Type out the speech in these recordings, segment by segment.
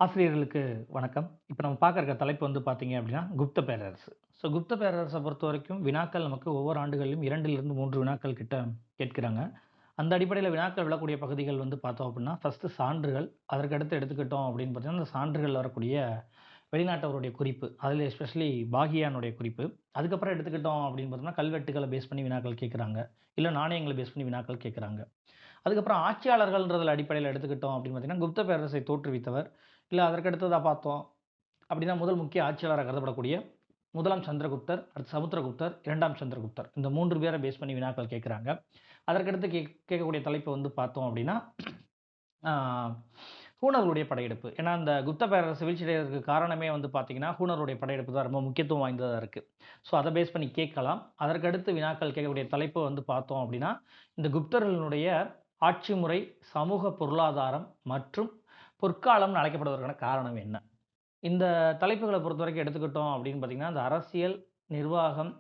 ஆசிரியர்களுக்கு வணக்கம். இப்ப நம்ம பார்க்க இருக்க தலைப்பு வந்து பார்த்தீங்க அப்படின்னா, குப்த பேரரசு. குப்த பேரரச பொறுத்தவரைக்கும் வினாக்கள் நமக்கு ஒவ்வொரு ஆண்டுகளிலும் 2லிருந்து 3 வினாக்கள் கிட்ட கேட்கிறாங்க. அந்த அடிப்படையில வினாக்கள் விழக்கூடிய பகுதிகள் வந்து பார்த்தோம் அப்படின்னா, ஃபர்ஸ்ட்டு சான்றுகள். அதற்கு அடுத்து எடுத்துக்கிட்டோம் அப்படின்னு பார்த்தீங்கன்னா, அந்த சான்றுகள்ல வரக்கூடிய வெளிநாட்டவருடைய குறிப்பு. அதில எஸ்பெஷலி பாகியானுடைய குறிப்பு. அதுக்கப்புறம் எடுத்துக்கிட்டோம் அப்படின்னு பார்த்தோம்னா, கல்வெட்டுகள பேஸ் பண்ணி வினாக்கள் கேட்குறாங்க. இல்ல நாணயங்கள பேஸ் பண்ணி வினாக்கள் கேட்குறாங்க. அதுக்கப்புறம் ஆட்சியாளர்கள்ன்றதுல அடிப்படையில எடுத்துக்கிட்டோம் அப்படின்னு பார்த்தீங்கன்னா, குப்த பேரரசை தோற்றுவித்தவர், இல்ல அதற்கு அடுத்ததா பார்த்தோம் அப்படின்னா, முதல் முக்கிய ஆட்சியாளரா கருதப்படக்கூடிய 1ஆம் சந்திரகுப்தர், அடுத்து சமுத்திரகுப்தர், 2ஆம் சந்திரகுப்தர். இந்த 3 பேர பேஸ் பண்ணி வினாக்கள் கேட்குறாங்க. அதற்கடுத்து கேட்கக்கூடிய தலைப்பு வந்து பார்த்தோம் அப்படின்னா, ஆ ஹூணர்களுடைய படையெடுப்பு. ஏன்னா, இந்த குப்த பேரரசு வீழ்ச்சியடைவதற்கு காரணமே வந்து பார்த்தீங்கன்னா, ஹூணர்களுடைய படையெடுப்பு தான் ரொம்ப முக்கியத்துவம் வாய்ந்ததா இருக்கு. அத பேஸ் பண்ணி கேட்கலாம். அதற்கடுத்து வினாக்கள் கேட்கக்கூடிய தலைப்பு வந்து பார்த்தோம் அப்படின்னா, இந்த குப்தர்களுடைய ஆட்சி முறை, சமூக பொருளாதாரம் மற்றும் பொற்காலம்னு அழைக்கப்படுவதற்கான காரணம் என்ன? இந்த தலைப்புகள பொறுத்தவரைக்கும் எடுத்துக்கிட்டோம் அப்படின்னு பார்த்தீங்கன்னா, இந்த அரசியல், நிர்வாகம்,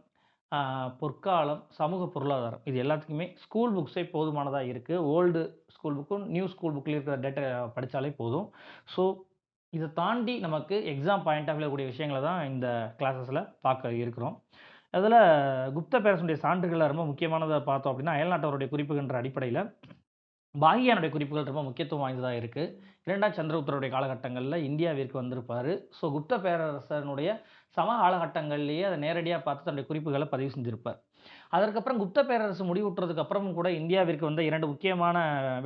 ஆ பொற்காலம், சமூக பொருளாதாரம் இது எல்லாத்துக்குமே ஸ்கூல் புக்ஸே போதுமானதா இருக்கு. ஓல்டு ஸ்கூல் புக்கும், நியூ ஸ்கூல் புக்லயும் இருக்கிற டேட்டா படிச்சாலே போதும். ஸோ, இத தாண்டி நமக்கு எக்ஸாம் பாயிண்ட் ஆஃப் வியூல கூடிய விஷயங்கள தான் இந்த கிளாஸஸ்ல பார்க்க இருக்கிறோம். அதில குப்த பேரரசுடைய சான்றுகள்ல ரொம்ப முக்கியமானத பார்த்தோம் அப்படின்னா, அயல்நாட்டவருடைய குறிப்புகள்ன்ற அடிப்படையில பாகியானுடைய குறிப்புகள் ரொம்ப முக்கியத்துவம் வாய்ந்ததா இருக்கு. 2ஆம் சந்திரகுப்தருடைய காலகட்டங்கள்ல இந்தியாவிற்கு வந்திருப்பாரு. குப்த பேரரசனுடைய காலகட்டங்கள்லேயே அத நேரடியா பார்த்து தன்னுடைய குறிப்புகள பதிவு செஞ்சிருப்பார். அதற்கப்புறம் குப்த பேரரசு முடிவுற்றதுக்கு அப்புறமும் கூட இந்தியாவிற்கு வந்த 2 முக்கியமான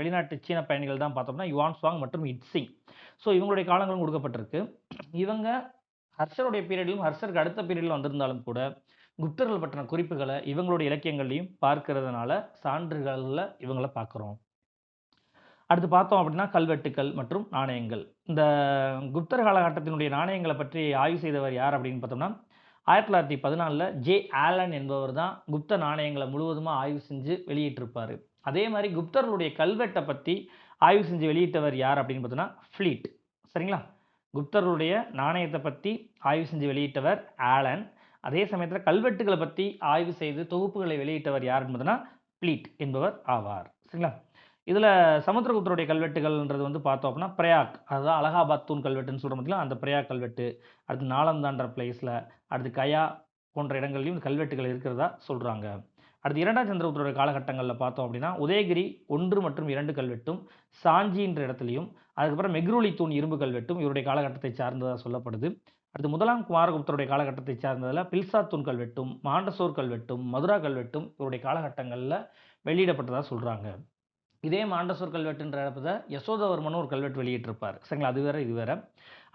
வெளிநாட்டு சீன பயணிகள் தான் பார்த்தோம்னா, யுவான் சுவாங் மற்றும் இட்சிங். இவங்களுடைய காலங்களும் குடுக்கப்பட்டிருக்கு. இவங்க ஹர்ஷருடைய பீரியட்லயும், ஹர்ஷருக்கு அடுத்த பீரியட்ல வந்திருந்தாலும் கூட, குப்தர்கள் பற்றின குறிப்புகள இவங்களுடைய இலக்கியங்கள்லயும் பார்க்கிறதுனால, சான்றுகள்ல இவங்கள பார்க்கிறோம். அடுத்து பார்த்தோம் அப்படின்னா, கல்வெட்டுக்கள் மற்றும் நாணயங்கள். இந்த குப்தர் காலகட்டத்தினுடைய நாணயங்கள பற்றி ஆய்வு செய்தவர் யார் அப்படின்னு பார்த்தோம்னா, 1914ல ஆலன் என்பவர் தான் குப்த நாணயங்கள முழுவதுமா ஆய்வு செஞ்சு வெளியிட்டிருப்பாரு. அதே மாரி குப்தர்களுடைய கல்வெட்ட பத்தி ஆய்வு செஞ்சு வெளியிட்டவர் யார் அப்படின்னு பார்த்தோம்னா, ஃப்ளீட். சரிங்களா? குப்தர்களுடைய நாணயத்த பத்தி ஆய்வு செஞ்சு வெளியிட்டவர் ஆலன். அதே சமயத்தில கல்வெட்டுகள பத்தி ஆய்வு செய்து தொகுப்புகளை வெளியிட்டவர் யாருன்னு பார்த்தோம்னா, ஃப்ளீட் என்பவர் ஆவார். சரிங்களா? இதில சமுத்திரகுப்தருடைய கல்வெட்டுகள்ன்றது வந்து பார்த்தோம் அப்படின்னா, பிரயாக் அதுதான் அலகாபாத் தூண் கல்வெட்டுன்னு சொல்றோம் பார்த்தீங்களா, அந்த பிரயாக் கல்வெட்டு. அடுத்து நாலந்தான்ற பிளேஸ்ல, அடுத்து கயா போன்ற இடங்கள்லயும் இந்த கல்வெட்டுகள் இருக்கிறதா சொல்றாங்க. அடுத்து 2ஆம் சந்திரகுப்தருடைய காலகட்டங்கள்ல பார்த்தோம் அப்படின்னா, உதயகிரி 1 மற்றும் 2 கல்வெட்டும், சாஞ்சின்ற இடத்திலயும், அதுக்கப்புறம் மெக்ரூலி தூண் இரும்பு கல்வெட்டும் இவருடைய காலகட்டத்தை சார்ந்ததா சொல்லப்படுது. அடுத்து 1ஆம் குமாரகுப்தருடைய காலகட்டத்தை சார்ந்ததுல பில்சா தூண் கல்வெட்டும், மாண்டசோர் கல்வெட்டும், மதுரா கல்வெட்டும் இவருடைய காலகட்டங்கள்ல வெளியிடப்பட்டதா சொல்றாங்க. இதே மாண்டசோர் கல்வெட்டுன்ற இடத்துல யசோதவர்மன்னு ஒரு கல்வெட்டு வெளியிட்டிருப்பார். சரிங்களா? அது வேற, இது வேற.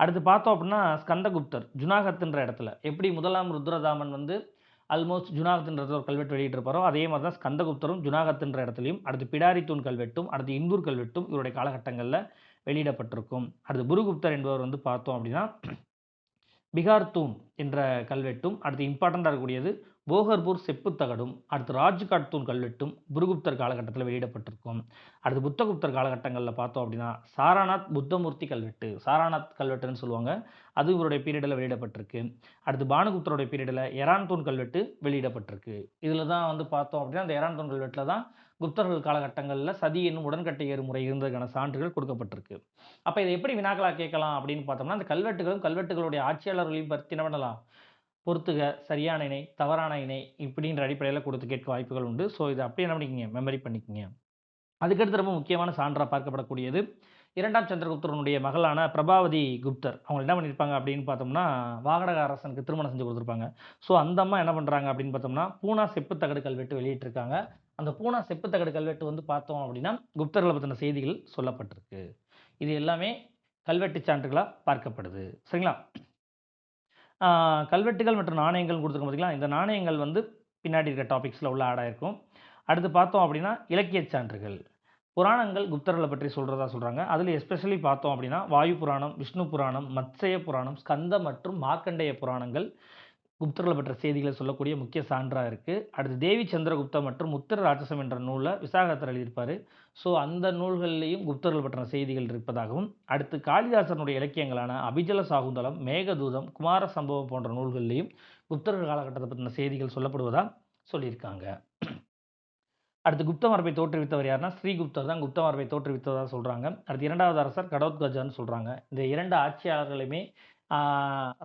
அடுத்து பார்த்தோம் அப்படின்னா, ஸ்கந்தகுப்தர் ஜுனாகத்ன்ற இடத்துல எப்படி 1ஆம் ருத்ரதாமன் வந்து ஆல்மோஸ்ட் ஜுனாகத்ன்ற இடத்துல ஒரு கல்வெட்டு வெளியிட்டிருப்பாரோ, அதே மாரி தான் ஸ்கந்தகுப்தரும் ஜுனாகத்ன்ற இடத்துலயும், அடுத்து பிடாரி தூண் கல்வெட்டும், அடுத்து இந்தூர் கல்வெட்டும் இவருடைய காலகட்டங்கள்ல வெளியிடப்பட்டிருக்கும். அடுத்து புருகுப்தர் என்பவர் வந்து பார்த்தோம் அப்படின்னா, பிகார் தூண் என்ற கல்வெட்டும், அடுத்து இம்பார்ட்டன்ட்டா இருக்கக்கூடியது போகர்பூர் செப்புத் தகடும், அடுத்து ராஜ்காட் தூண் கல்வெட்டும் புருகுப்தர் காலகட்டத்தில வெளியிடப்பட்டிருக்கும். அடுத்து புத்தகுப்தர் காலகட்டங்கள்ல பார்த்தோம் அப்படின்னா, சாராநாத் புத்தமூர்த்தி கல்வெட்டு, சாராநாத் கல்வெட்டுன்னு சொல்லுவாங்க. அது இவருடைய பீரியட்ல வெளியிடப்பட்டிருக்கு. அடுத்து பானுகுப்தருடைய பீரியட்ல எரான் தூண் கல்வெட்டு வெளியிடப்பட்டிருக்கு. இதில தான் வந்து பார்த்தோம் அப்படின்னா, அந்த எரான் தூண் கல்வெட்டுல தான் குப்தர்கள் காலகட்டங்கள்ல சதி என்னும் உடன்கட்டை ஏறு முறை இருந்ததற்கான சான்றுகள் கொடுக்கப்பட்டிருக்கு. அப்ப இத எப்படி வினாக்களா கேட்கலாம் அப்படின்னு பார்த்தோம்னா, அந்த கல்வெட்டுகளும், கல்வெட்டுகளுடைய ஆட்சியாளர்களையும் பத்தி என்ன பண்ணலாம்? பொறுத்துக, சரியான இணை, தவறான இணை இப்படின்ற அடிப்படையில குடுத்து கேட்க வாய்ப்புகள் உண்டு. இத அப்படியே என்ன பண்ணிக்கங்க, மெமரி பண்ணிக்கங்க. அதுக்கடுத்து ரொம்ப முக்கியமான சான்றா பார்க்கப்படக்கூடியது, 2ஆம் சந்திரகுப்தரனுடைய மகளான பிரபாவதி குப்தர். அவங்க என்ன பண்ணியிருப்பாங்க அப்படின்னு பார்த்தோம்னா, வாகடக அரசனுக்கு திருமணம் செஞ்சு குடுத்துருப்பாங்க. அந்த அம்மா என்ன பண்றாங்க அப்படின்னு பார்த்தோம்னா, பூனா செப்புத்தகடு கல்வெட்டு வெளியிட்டிருக்காங்க. அந்த பூனா செப்புத்தகடு கல்வெட்டு வந்து பார்த்தோம் அப்படின்னா, குப்தர்கள பத்தின செய்திகள் சொல்லப்பட்டிருக்கு. இது எல்லாமே கல்வெட்டு சான்றுகளா பார்க்கப்படுது. சரிங்களா? ஆ கல்வெட்டுகள் மற்றும் நாணயங்கள் குடுத்துருக்கோம் பார்த்தீங்களா, இந்த நாணயங்கள் வந்து பின்னாடி இருக்க டாபிக்ஸ்ல உள்ள ஆட் ஆயிருக்கும். அடுத்து பார்த்தோம் அப்படின்னா, இலக்கியச் சான்றுகள். புராணங்கள் குப்தர்கள பற்றி சொல்றதா சொல்றாங்க. அதில எஸ்பெஷலி பார்த்தோம் அப்படின்னா, வாயு புராணம், விஷ்ணு புராணம், மத்சய புராணம், ஸ்கந்த மற்றும் மார்க்கண்டேய புராணங்கள் குப்தர்கள பற்றிய செய்திகள சொல்லக்கூடிய முக்கிய சான்றா இருக்கு. அடுத்து தேவி சந்திரகுப்தா மற்றும் உத்தர ராட்சசம் என்ற நூல விசாகதத்தர் எழுதியிருப்பாரு. அந்த நூல்கள்லயும் குப்தர்கள் பற்றின செய்திகள் இருப்பதாகவும், அடுத்து காளிதாசனுடைய இலக்கியங்களான அபிஜல சாகுந்தலம், மேகதூதம், குமார சம்பவம் போன்ற நூல்கள்லயும் குப்தர்கள் காலகட்டத்த பத்தின செய்திகள் சொல்லப்படுவதா சொல்லியிருக்காங்க. அடுத்து குப்த மரபை தோற்றுவித்தவர் யாருன்னா ஸ்ரீகுப்தர் தான் குப்த மரபை தோற்றுவித்ததா சொல்றாங்க. அடுத்து 2வது அரசர் கடோத்கஜான்னு சொல்றாங்க. இந்த 2 ஆட்சியாளர்களுமே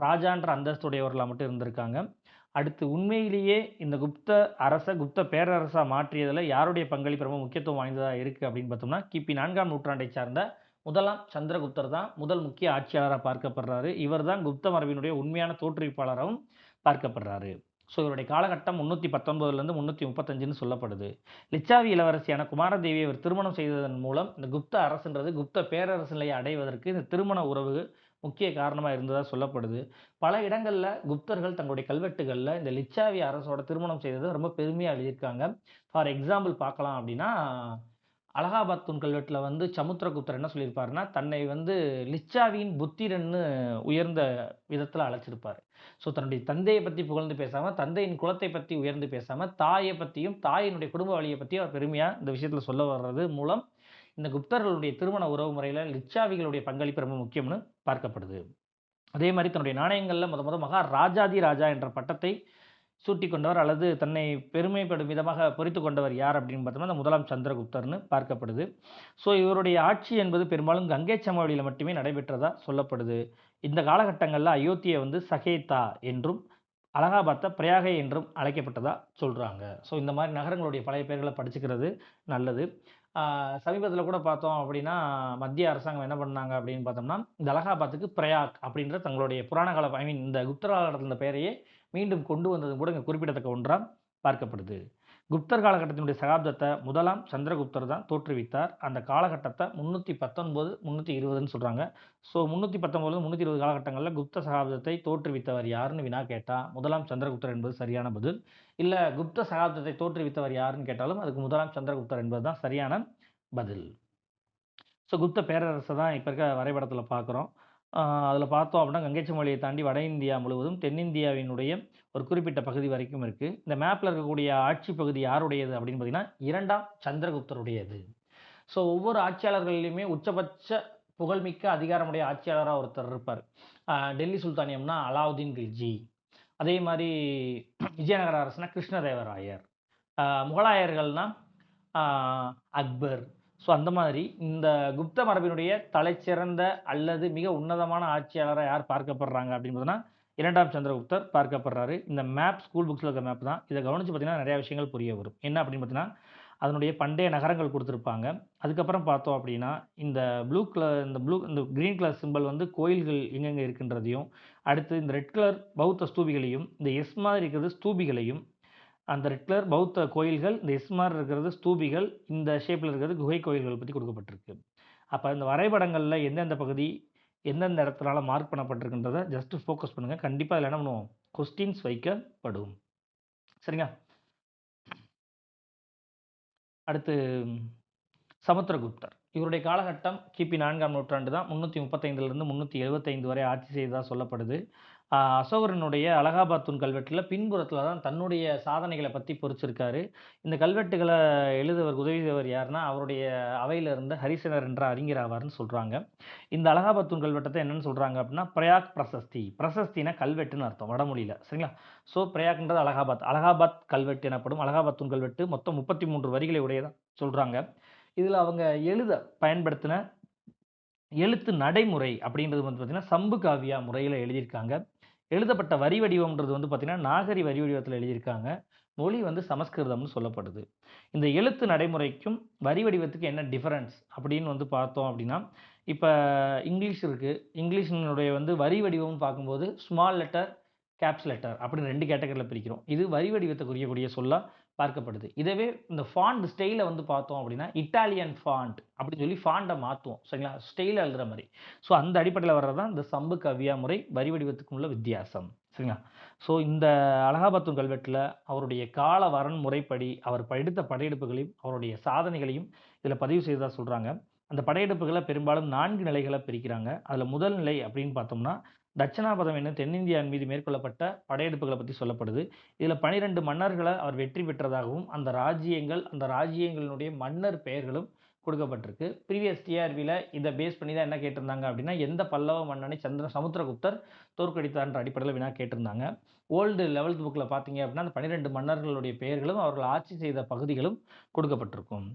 ராஜான்ற அந்தஸ்துடையவர்களா மட்டும் இருந்திருக்காங்க. அடுத்து உண்மையிலேயே இந்த குப்த பேரரசா மாற்றியதுல யாருடைய பங்களிப்பு ரொம்ப முக்கியத்துவம் வாய்ந்ததா இருக்கு அப்படின்னு பார்த்தோம்னா, கிபி 4ஆம் நூற்றாண்டை சார்ந்த முதலாம் சந்திரகுப்தர் தான் முதல் முக்கிய ஆட்சியாளரா பார்க்கப்படுறாரு. இவர் தான் குப்த மரபினுடைய உண்மையான தோற்றுவிப்பாளராகவும் பார்க்கப்படுறாரு. ஸோ இவருடைய காலகட்டம் 319லேருந்து 335ன்னு சொல்லப்படுது. லிச்சாவி இளவரசியான குமாரதேவியை இவர் திருமணம் செய்ததன் மூலம் இந்த குப்த அரசுன்றது குப்த பேரரசு நிலையை அடைவதற்கு இந்த திருமண உறவு முக்கிய காரணமா இருந்ததா சொல்லப்படுது. பல இடங்கள்ல குப்தர்கள் தங்களுடைய கல்வெட்டுகள்ல இந்த லிச்சாவி அரசோட திருமணம் செய்தத ரொம்ப பெருமையா எழுதியிருக்காங்க. ஃபார் எக்ஸாம்பிள் பார்க்கலாம் அப்படின்னா, அலகாபாத் தூண் கல்வெட்டுல வந்து சமுத்திரகுப்தர் என்ன சொல்லியிருப்பாருன்னா, தன்னை வந்து லிச்சாவியின் புத்திரன்னு உயர்ந்த விதத்துல அழைச்சிருப்பாரு. ஸோ தன்னுடைய தந்தையை பத்தி புகழ்ந்து பேசாம, தந்தையின் குலத்தை பத்தி உயர்ந்து பேசாம, தாயை பத்தியும், தாயினுடைய குடும்ப வழியை பத்தியும் அவர் பெருமையா இந்த விஷயத்துல சொல்ல வர்றது மூலம், இந்த குப்தர்களுடைய திருமண உறவு முறையில லிச்சாவிகளுடைய பங்களிப்பு ரொம்ப முக்கியம்னு பார்க்கப்படுது. அதே மாரி தன்னுடைய நாணயங்கள்ல மொத மகா ராஜாதி ராஜா என்ற பட்டத்தை சூட்டிக் கொண்டவர் அல்லது தன்னை பெருமைப்படும் விதமாக பொறித்துக் கொண்டவர் யார் அப்படின்னு பார்த்தோம்னா, அந்த முதலாம் சந்திரகுப்தர்ன்னு பார்க்கப்படுது. ஸோ இவருடைய ஆட்சி என்பது பெரும்பாலும் கங்கை சமவெளியில மட்டுமே நடைபெற்றதா சொல்லப்படுது. இந்த காலகட்டங்கள்ல அயோத்தியை வந்து சகேதா என்றும், அலகாபாத்த பிரயாகை என்றும் அழைக்கப்பட்டதா சொல்றாங்க. ஸோ இந்த மாரி நகரங்களுடைய பழைய பெயர்கள படிச்சுக்கிறது நல்லது. சமீபத்தில கூட பார்த்தோம் அப்படின்னா, மத்திய அரசாங்கம் என்ன பண்ணாங்க அப்படின்னு பார்த்தோம்னா, இந்த அலகாபாத்துக்கு பிரயாக் அப்படின்ற தங்களுடைய புராண கால ஐ மீன் இந்த குப்தர் காலகட்டத்தில இருந்த பெயரையே மீண்டும் கொண்டு வந்தது கூட இங்க குறிப்பிடத்தக்க ஒன்றா பார்க்கப்படுது. குப்தர் காலகட்டத்தினுடைய சகாப்தத்த முதலாம் சந்திரகுப்தர் தான் தோற்றுவித்தார். அந்த காலகட்டத்த 319, 320ன்னு சொல்றாங்க. ஸோ 319, 320 காலகட்டங்கள்ல குப்த சகாப்தத்தை தோற்றுவித்தவர் யாருன்னு வினா கேட்டா, முதலாம் சந்திரகுப்தர் என்பது சரியான பதில். இல்ல குப்த சகாப்தத்தை தோற்றுவித்தவர் யாருன்னு கேட்டாலும், அதுக்கு முதலாம் சந்திரகுப்தர் என்பது தான் சரியான பதில். ஸோ குப்த பேரரச தான் இப்ப இருக்க வரைபடத்தில பார்க்குறோம். அதில பார்த்தோம் அப்படின்னா, கங்கை சமவெளியை தாண்டி வட இந்தியா முழுவதும், தென்னிந்தியாவினுடைய ஒரு குறிப்பிட்ட பகுதி வரைக்கும் இருக்கு. இந்த மேப்ல இருக்கக்கூடிய ஆட்சி பகுதி யாருடையது அப்படின்னு பார்த்தீங்கன்னா, 2ஆம் சந்திரகுப்தருடையது. ஸோ ஒவ்வொரு ஆட்சியாளர்கள்லயுமே உச்சபட்ச புகழ்மிக்க அதிகாரமுடைய ஆட்சியாளரா ஒருத்தர் இருப்பார். டெல்லி சுல்தானியம்னா அலாவுதீன் கில்ஜி. அதே மாரி விஜயநகர அரசுனா கிருஷ்ணதேவராயர். முகலாயர்கள்னா ஆ அக்பர். ஸோ அந்த மாதிரி இந்த குப்த மரபினுடைய தலைசிறந்த அல்லது மிக உன்னதமான ஆட்சியாளரா யார் பார்க்கப்படுறாங்க அப்படின்னு பார்த்தோம்னா, 2ஆம் சந்திரகுப்தர் பார்க்கப்படுறாரு. இந்த மேப் ஸ்கூல் புக்ஸ்ல இருக்க மேப் தான். இத கவனிச்சு பார்த்தீங்கன்னா, நெறைய விஷயங்கள் புரிய வரும். என்ன அப்படின்னு பார்த்தீங்கன்னா, அதனுடைய பண்டைய நகரங்கள் குடுத்திருப்பாங்க. அதுக்கப்புறம் பார்த்தோம் அப்படின்னா, இந்த கிரீன் கலர் சிம்பல் வந்து கோயில்கள் எங்கெங்க இருக்கின்றதையும், அடுத்து இந்த ரெட் கலர் பௌத்த ஸ்தூபிகளையும், இந்த எஸ் மாதிரி இருக்கிறது ஸ்தூபிகளையும், அந்த ரெட் கலர் பௌத்த கோயில்கள், இந்த எஸ் மாரி இருக்கிறது ஸ்தூபிகள், இந்த ஷேப்ல இருக்கிறது குகை கோயில்கள் பத்தி குடுக்கப்பட்டிருக்கு. அப்ப இந்த வரைபடங்கள்ல எந்தெந்த பகுதி, எந்தெந்த இடத்துனால மார்க் பண்ணப்பட்டிருக்குன்றத ஜஸ்ட் ஃபோக்கஸ் பண்ணுங்க. கண்டிப்பா அதில என்ன பண்ணுவோம்? கொஸ்டின்ஸ் வைக்கப்படும். சரிங்களா? அடுத்து சமுத்திரகுப்தர். இவருடைய காலகட்டம் கிபி 4ஆம் நூற்றாண்டு தான். 335லிருந்து 375 வரை ஆட்சி செய்ததா சொல்லப்படுது. அசோகரனுடைய அலகாபாத் தூண் கல்வெட்டுல பின்புறத்தில தான் தன்னுடைய சாதனைகள பத்தி பொறிச்சிருக்காரு. இந்த கல்வெட்டுகள எழுதுவதற்கு உதவி செய்தவர் யாருன்னா, அவருடைய அவையில இருந்த ஹரிசனர் என்ற அறிஞர் ஆவார்ன்னு சொல்றாங்க. இந்த அலகாபாத் தூண் கல்வெட்டத்த என்னன்னு சொல்றாங்க அப்படின்னா, பிரயாக் பிரசஸ்தி. பிரசஸ்தினா கல்வெட்டுன்னு அர்த்தம் வடமொழியில. சரிங்களா? ஸோ பிரயாக்ன்றது அலகாபாத். அலகாபாத் கல்வெட்டு எனப்படும். அலகாபாத் தூண் கல்வெட்டு மொத்தம் 33 வரிகளை உடையதா சொல்றாங்க. இதுல அவங்க எழுத பயன்படுத்தின எழுத்து நடைமுறை அப்படின்றது வந்து பார்த்தீங்கன்னா, சம்பு காவியா முறையில எழுதியிருக்காங்க. எழுதப்பட்ட வரி வடிவம்ன்றது வந்து பார்த்தீங்கன்னா, நாகரி வரி வடிவத்தில எழுதியிருக்காங்க. மொழி வந்து சமஸ்கிருதம்னு சொல்லப்படுது. இந்த எழுத்து நடைமுறைக்கும், வரி வடிவத்துக்கும் என்ன டிஃபரன்ஸ் அப்படின்னு வந்து பார்த்தோம் அப்படின்னா, இப்ப இங்கிலீஷ் இருக்கு. இங்கிலீஷினுடைய வந்து வரி வடிவம்னு பார்க்கும்போது, ஸ்மால் லெட்டர், கேப்ஸ் லெட்டர் அப்படின்னு 2 கேட்டகரில பிரிக்கிறோம். இது வரி வடிவத்த குறிக்கக்கூடிய சொல்லா பார்க்கப்படுது. இதவே இந்த ஃபாண்ட் ஸ்டைல வந்து பார்த்தோம் அப்படின்னா, இட்டாலியன் ஃபாண்ட் அப்படின்னு சொல்லி ஃபாண்ட்ட மாத்துவோம். சரிங்களா? ஸ்டைலா எழுதுற மாரி. ஸோ அந்த அடிப்படையில வர்றது தான் இந்த சம்பு கவ்யா முறை, வரி வடிவத்துக்கும் உள்ள வித்தியாசம். சரிங்களா? ஸோ இந்த அலகாபாத் கல்வெட்டுல அவருடைய கால வரன்முறைப்படி, அவர் எடுத்த படையெடுப்புகளையும், அவருடைய சாதனைகளையும் இதில பதிவு செய்ததா சொல்றாங்க. அந்த படையெடுப்புகள பெரும்பாலும் 4 நிலைகளா பிரிக்கிறாங்க. அதில முதல் நிலை அப்படின்னு பார்த்தோம்னா, தட்சிணாபதம் என்னும் தென்னிந்தியாவின் மீது மேற்கொள்ளப்பட்ட படையெடுப்புகள பத்தி சொல்லப்படுது. இதில 12 மன்னர்கள அவர் வெற்றி பெற்றதாகவும், அந்த ராஜ்யங்களினுடைய மன்னர் பெயர்களும் கொடுக்கப்பட்டிருக்கு. ப்ரீவியஸ் டிஆர்பில இத பேஸ் பண்ணி தான் என்ன கேட்டிருந்தாங்க அப்படின்னா, எந்த பல்லவ மன்னனை சமுத்திரகுப்தர் தோற்கடித்தார்ன்ற அடிப்படையில வினா கேட்டிருந்தாங்க. ஓல்டு 11த் புக்ல பார்த்தீங்க அப்படின்னா, அந்த 12 மன்னர்களுடைய பெயர்களும், அவர்கள் ஆட்சி செய்த பகுதிகளும் கொடுக்கப்பட்டிருக்கும்.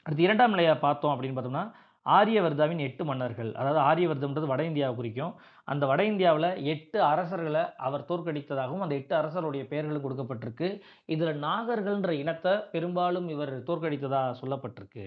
அடுத்து 2ஆம் நிலையா பார்த்தோம் அப்படின்னு பார்த்தோம்னா, ஆரியவர்தாவின் 8 மன்னர்கள். அதாவது ஆரியவர்தம்ன்றது வட இந்தியாவ குறிக்கும். அந்த வட இந்தியாவுல 8 அரசர்கள அவர் தோற்கடித்ததாகவும், அந்த 8 அரசருடைய பெயர்களும் கொடுக்கப்பட்டிருக்கு. இதுல நாகர்கள்ன்ற இனத்த பெரும்பாலும் இவர் தோற்கடித்ததா சொல்லப்பட்டிருக்கு.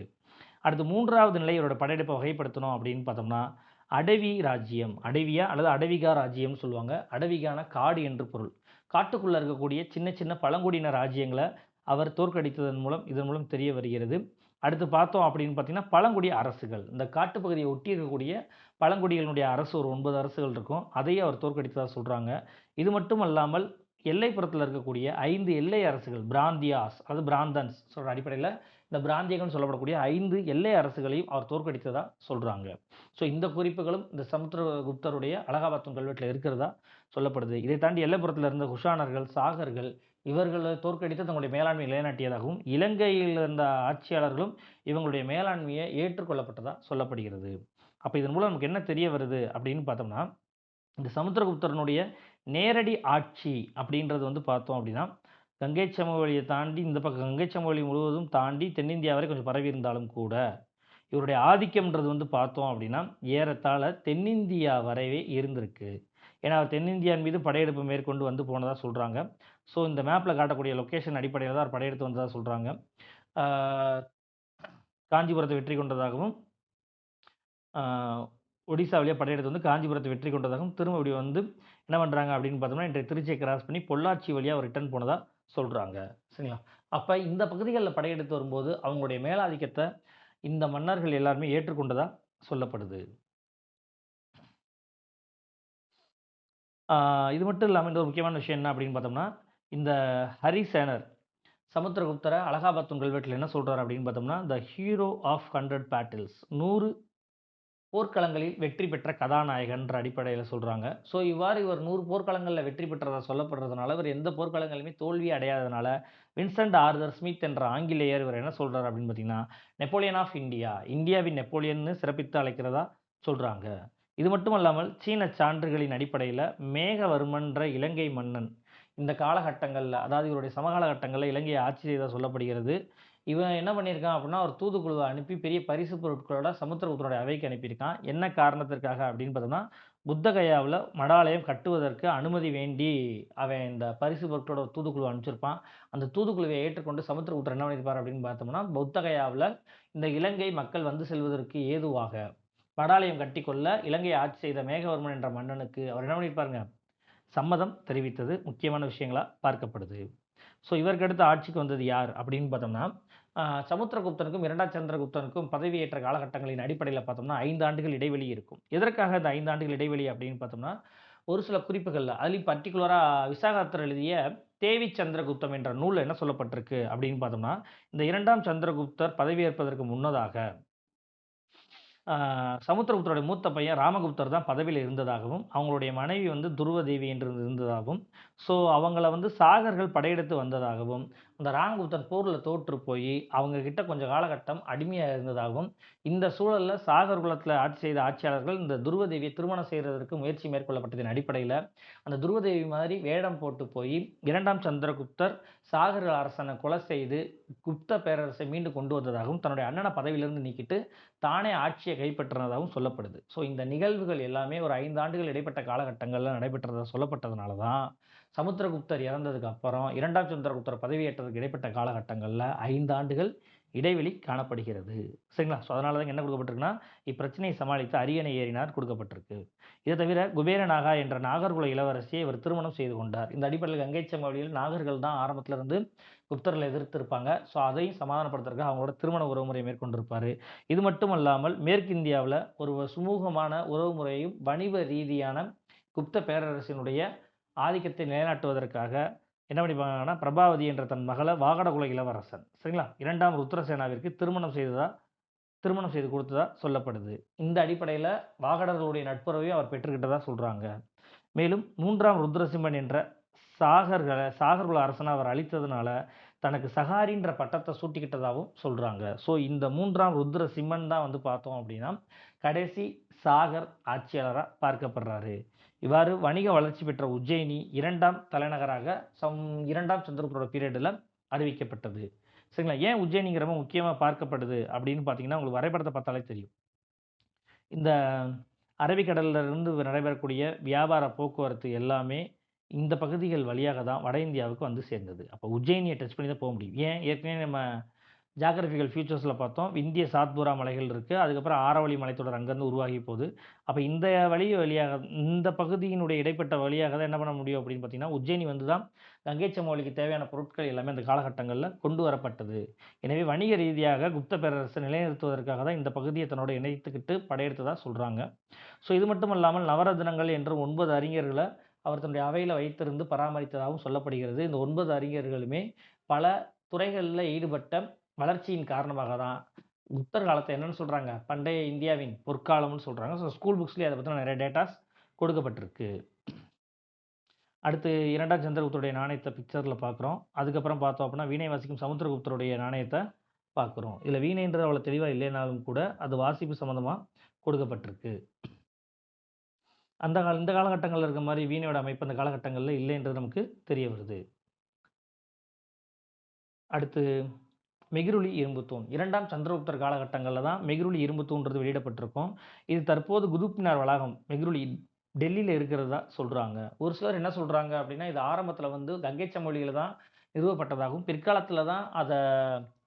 அடுத்து 3வது நிலை இவரோட படையெடுப்பை வகைப்படுத்தணும் அப்படின்னு பார்த்தோம்னா, அடவி ராஜ்யம். அடவியா அல்லது அடவிகா ராஜ்யம்னு சொல்லுவாங்க. அடவிகானா காடு என்று பொருள். காட்டுக்குள்ள இருக்கக்கூடிய சின்ன சின்ன பழங்குடியின ராஜ்யங்கள அவர் தோற்கடித்ததன் மூலம் இதன் மூலம் தெரிய வருகிறது. அடுத்து பார்த்தோம் அப்படின்னு பார்த்தீங்கன்னா, பழங்குடி அரசுகள். இந்த காட்டுப்பகுதியை ஒட்டி இருக்கக்கூடிய பழங்குடிகளுடைய அரசு ஒரு 9 அரசுகள் இருக்கும். அதையும் அவர் தோற்கடித்ததா சொல்றாங்க. இது மட்டும் அல்லாமல் எல்லைப்புறத்தில இருக்கக்கூடிய 5 எல்லை அரசுகள் பிராந்தியாஸ் அதாவது பிராந்தன்ஸ் சொல்ற அடிப்படையில இந்த பிராந்தியங்கள்னு சொல்லப்படக்கூடிய 5 எல்லை அரசுகளையும் அவர் தோற்கடித்ததா சொல்றாங்க. ஸோ இந்த குறிப்புகளும் இந்த சமுத்திரகுப்தருடைய அலகாபாத் கல்வெட்டில இருக்கிறதா சொல்லப்படுது. இதை தாண்டி எல்லைப்புறத்தில இருந்த குஷானர்கள், சாகர்கள் இவர்களை தோற்கடித்து தங்களுடைய மேலாண்மையை நிலைநாட்டியதாகவும், இலங்கையில் இருந்த ஆட்சியாளர்களும் இவங்களுடைய மேலாண்மையை ஏற்றுக்கொள்ளப்பட்டதா சொல்லப்படுகிறது. அப்ப இதன் மூலம் நமக்கு என்ன தெரிய வருது அப்படின்னு பார்த்தோம்னா, இந்த சமுத்திரகுப்தரனுடைய நேரடி ஆட்சி அப்படின்றது வந்து பார்த்தோம் அப்படின்னா, கங்கை சமவெளியை தாண்டி இந்த பக்கம் கங்கை சமவெளி முழுவதும் தாண்டி தென்னிந்தியா வரை கொஞ்சம் பரவி இருந்தாலும் கூட, இவருடைய ஆதிக்கம்ன்றது வந்து பார்த்தோம் அப்படின்னா, ஏறத்தாழ தென்னிந்தியா வரவே இருந்திருக்கு. ஏன்னா, அவர் தென்னிந்தியாவின் மீது படையெடுப்பு மேற்கொண்டு வந்து போனதா சொல்றாங்க. ஸோ, இந்த மேப்ல காட்டக்கூடிய லொக்கேஷன் அடிப்படையில தான் அவர் படையெடுத்து வந்ததா சொல்றாங்க. ஆ காஞ்சிபுரத்தை வெற்றி கொண்டதாகவும், ஆ ஒடிசா வழியா படையெடுத்து வந்து காஞ்சிபுரத்தை வெற்றி கொண்டதாகவும், திரும்ப இப்படி வந்து என்ன பண்றாங்க அப்படின்னு பார்த்தோம்னா, இன்றைய திருச்சியை கிராஸ் பண்ணி பொள்ளாச்சி வழியா அவர் ரிட்டர்ன் போனதா சொல்றாங்க. சரிங்களா? அப்ப இந்த பகுதிகள்ல படையெடுத்து வரும்போது, அவங்களுடைய மேலாதிக்கத்த இந்த மன்னர்கள் எல்லாருமே ஏற்றுக்கொண்டதா சொல்லப்படுது. ஆ இது மட்டும் இல்லாம இன்னொரு முக்கியமான விஷயம் என்ன அப்படின்னு பார்த்தோம்னா, இந்த ஹரிசேனர் சமுத்திரகுப்தர அலகாபாத் கல்வெட்டுல என்ன சொல்றாரு அப்படின்னு பார்த்தோம்னா, "த ஹீரோ ஆஃப் 100 பேட்டில்ஸ்" 100 போர்க்களங்களில் வெற்றி பெற்ற கதாநாயகன்ற அடிப்படையில சொல்றாங்க. ஸோ இவ்வாறு இவர் 100 போர்க்களங்கள்ல வெற்றி பெற்றதா சொல்லப்படுறதுனால, இவர் எந்த போர்க்களங்களிலுமே தோல்வி அடையாததுனால, வின்சென்ட் ஆர்தர் ஸ்மித் என்ற ஆங்கிலேயர் இவர் என்ன சொல்றாரு அப்படின்னு பார்த்தீங்கன்னா, நெப்போலியன் ஆஃப் இந்தியா, இந்தியாவின் நெப்போலியன்னு சிறப்பித்து அழைக்கிறதா சொல்றாங்க. இது மட்டும் அல்லாமல் சீன சான்றுகளின் அடிப்படையில மேகவர்மன்ற இலங்கை மன்னன் இந்த காலகட்டங்கள்ல, அதாவது இவருடைய சமகால கட்டங்கள்ல இலங்கையை ஆட்சி செய்ததா சொல்லப்படுகிறது. இவன் என்ன பண்ணியிருக்கான் அப்படின்னா, ஒரு தூதுக்குழுவ அனுப்பி பெரிய பரிசு பொருட்களோட சமுத்திரகுப்தருடைய அவைக்கு அனுப்பியிருக்கான். என்ன காரணத்திற்காக அப்படின்னு பார்த்தோம்னா, புத்தகயாவுல மடாலயம் கட்டுவதற்கு அனுமதி வேண்டி அவன் இந்த பரிசு பொருட்களோட ஒரு தூதுக்குழுவ அனுப்பிச்சிருப்பான். அந்த தூதுக்குழுவை ஏற்றுக்கொண்டு சமுத்திரகுப்தர் என்ன பண்ணியிருப்பார் அப்படின்னு பார்த்தோம்னா, புத்தகயாவுல இந்த இலங்கை மக்கள் வந்து செல்வதற்கு ஏதுவாக மடாலயம் கட்டிக்கொள்ள இலங்கையை ஆட்சி செய்த மேகவர்மன் என்ற மன்னனுக்கு அவர் என்ன பண்ணியிருப்பாருங்க, சம்மதம் தெரிவித்தது முக்கியமான விஷயங்களா பார்க்கப்படுது. ஸோ இவருக்கு அடுத்து ஆட்சிக்கு வந்தது யார் அப்படின்னு பார்த்தோம்னா, சமுத்திரகுப்தனுக்கும் 2ஆம் சந்திரகுப்தனுக்கும் பதவியேற்ற காலகட்டங்களின் அடிப்படையில பார்த்தோம்னா, 5 ஆண்டுகள் இடைவெளி இருக்கும். எதற்காக இந்த 5 ஆண்டுகள் இடைவெளி அப்படின்னு பார்த்தோம்னா, ஒரு சில குறிப்புகள்ல அதிலும் பர்ட்டிகுலரா விசாகதர் எழுதிய தேவி சந்திரகுப்தம் என்ற நூல்ல என்ன சொல்லப்பட்டிருக்கு அப்படின்னு பார்த்தோம்னா, இந்த 2ஆம் சந்திரகுப்தர் பதவியேற்பதற்கு முன்னதாக சமுத்திரகுப்தருடைய மூத்த பையன் ராமகுப்தர் தான் பதவியில இருந்ததாகவும், அவங்களுடைய மனைவி வந்து துருவதேவி என்று இருந்ததாகவும், ஸோ அவங்கள வந்து சாகர்கள் படையெடுத்து வந்ததாகவும், அந்த ராமகுப்தன் போர்ல தோற்று போயி, அவங்க கிட்ட கொஞ்ச காலகட்டம் அடிமையா இருந்ததாகவும், இந்த சூழல்ல சாகர் குலத்தில ஆட்சி செய்த ஆட்சியாளர்கள் இந்த துருவதேவியை திருமணம் செய்றதற்கு முயற்சி மேற்கொள்ளப்பட்டதின் அடிப்படையில, அந்த துருவதேவி மாதிரி வேடம் போட்டு போயி, 2ஆம் சந்திரகுப்தர் சாகர் அரசன கொலை செய்து, குப்த பேரரசை மீண்டு கொண்டு வந்ததாகவும், தன்னுடைய அண்ணன பதவியிலிருந்து நீக்கிட்டு தானே ஆட்சியை கைப்பற்றினதாகவும் சொல்லப்படுது. ஸோ இந்த நிகழ்வுகள் எல்லாமே ஒரு 5 ஆண்டுகள் இடைப்பட்ட காலகட்டங்கள்ல நடைபெற்றதா சொல்லப்பட்டதுனால தான், சமுத்திரகுப்தர் இறந்ததுக்கு அப்புறம் 2ஆம் சந்திரகுப்தர் பதவியேற்றதுக்கு இடைப்பட்ட காலகட்டங்கள்ல 5 ஆண்டுகள் இடைவெளி காணப்படுகிறது. சரிங்களா? ஸோ அதனால தான் என்ன கொடுக்கப்பட்டிருக்குன்னா, இப்பிரச்சனையை சமாளித்து அரியணை ஏறினார் கொடுக்கப்பட்டிருக்கு. இதை தவிர குபேரநாகா என்ற நாகர்குல இளவரசியை இவர் திருமணம் செய்து கொண்டார். இந்த அடிப்படையில் கங்கை சமவெளியில் நாகர்கள் தான் ஆரம்பத்துல இருந்து குப்தர்களை எதிர்த்து இருப்பாங்க. ஸோ அதையும் சமாதானப்படுத்துறதுக்காக அவங்களோட திருமண உறவுமுறையை மேற்கொண்டிருப்பாரு. இது மட்டும் அல்லாமல் மேற்கு இந்தியாவுல ஒரு சுமூகமான உறவுமுறையும், வணிக ரீதியான குப்த பேரரசினுடைய ஆதிக்கத்தை நிலைநாட்டுவதற்காக என்ன பண்ணிப்பாங்கன்னா, பிரபாவதி என்ற தன் மகள வாகடகுல இளவரசன் சரிங்களா? 2ஆம் ருத்ரசேனாவிற்கு திருமணம் செய்து கொடுத்ததா சொல்லப்படுது. இந்த அடிப்படையில வாகடர்களுடைய நட்புறவையும் அவர் பெற்றுக்கிட்டதா சொல்றாங்க. மேலும் 3ஆம் ருத்ரசிம்மன் என்ற சாகர்குல அரசன அவர் அழித்ததுனால, தனக்கு சகாரின்ற பட்டத்தை சூட்டிக்கிட்டதாகவும் சொல்கிறாங்க. ஸோ இந்த 3ஆம் ருத்ர சிம்மன் தான் வந்து பார்த்தோம் அப்படின்னா கடைசி சாகர் ஆட்சியாளராக பார்க்கப்படுறாரு. இவ்வாறு வணிக வளர்ச்சி பெற்ற உஜ்ஜயினி 2ஆம் தலைநகராக 2ஆம் சந்திரகுப்தரோட பீரியடில் அறிவிக்கப்பட்டது. சரிங்களா? ஏன் உஜ்ஜயினிங்கிற முக்கியமாக பார்க்கப்படுது அப்படின்னு பார்த்தீங்கன்னா உங்களுக்கு வரைபடத்தை பார்த்தாலே தெரியும். இந்த அரபிக்கடல்ல இருந்து நடைபெறக்கூடிய வியாபார போக்குவரத்து எல்லாமே இந்த பகுதிகள் வழியாக தான் வட இந்தியாவுக்கு வந்து சேர்ந்தது. அப்போ உஜ்ஜயினியை டச் பண்ணி தான் போக முடியும். ஏன் ஏற்கனவே நம்ம ஜியாகிரபிக்கல் ஃபியூச்சர்ஸில் பார்த்தோம். இந்திய சாத்புரா மலைகள் இருக்குது. அதுக்கப்புறம் ஆரவழி மலைத்தொடர் அங்கேருந்து உருவாகி போகுது. அப்போ இந்த வழியாக இந்த பகுதியினுடைய இடைப்பட்ட வழியாக தான் என்ன பண்ண முடியும் அப்படின்னு பார்த்தீங்கன்னா உஜ்ஜயினி வந்து தான் கங்கை சமவெளிக்கு தேவையான பொருட்கள் எல்லாமே அந்த காலகட்டங்களில் கொண்டு வரப்பட்டது. எனவே வணிக ரீதியாக குப்த பேரரசை நிலைநிறுத்துவதற்காக தான் இந்த பகுதியை தன்னோட இணைத்துக்கிட்டு படையெடுத்ததாக சொல்கிறாங்க. ஸோ இது மட்டும் இல்லாமல் நவரத்னங்கள் என்ற 9 அறிஞர்களை அவர் தன்னுடைய அவையில் வைத்திருந்து பராமரித்ததாகவும் சொல்லப்படுகிறது. இந்த 9 அறிஞர்களுமே பல துறைகளில் ஈடுபட்ட வளர்ச்சியின் காரணமாக தான் குப்தர் காலத்தை என்னன்னு சொல்கிறாங்க, பண்டைய இந்தியாவின் பொற்காலம்னு சொல்கிறாங்க. ஸோ ஸ்கூல் புக்ஸ்லேயே அதை பற்றின நிறைய டேட்டாஸ் கொடுக்கப்பட்டிருக்கு. அடுத்து 2ஆம் சந்திரகுப்தருடைய நாணயத்தை பிக்சரில் பார்க்குறோம். அதுக்கப்புறம் பார்த்தோம் அப்படின்னா வீணை வாசிக்கும் சமுத்திரகுப்தருடைய நாணயத்தை பார்க்குறோம். இதில் வீணைன்றது அவ்வளோ தெளிவாக இல்லைனாலும் கூட அது வாசிப்பு சம்மந்தமாக கொடுக்கப்பட்டிருக்கு. இந்த காலகட்டங்களில் இருக்க மாதிரி வீணையோட அமைப்பு அந்த காலகட்டங்களில் இல்லைன்றது நமக்கு தெரிய வருது. அடுத்து மெஹ்ருலி இரும்புத்தூண் 2ஆம் சந்திரகுப்தர் காலகட்டங்களில் தான் மெஹ்ருலி இரும்புத்தூண்றது வெளியிடப்பட்டிருக்கும். இது தற்போது குதுப் மினார் வளாகம் மெஹ்ருலி டெல்லியில் இருக்கிறதா சொல்கிறாங்க. ஒரு சிலர் என்ன சொல்கிறாங்க அப்படின்னா இது ஆரம்பத்தில் வந்து கங்கை சமவெளியில் தான் நிறுவப்பட்டதாகவும் பிற்காலத்தில் தான் அதை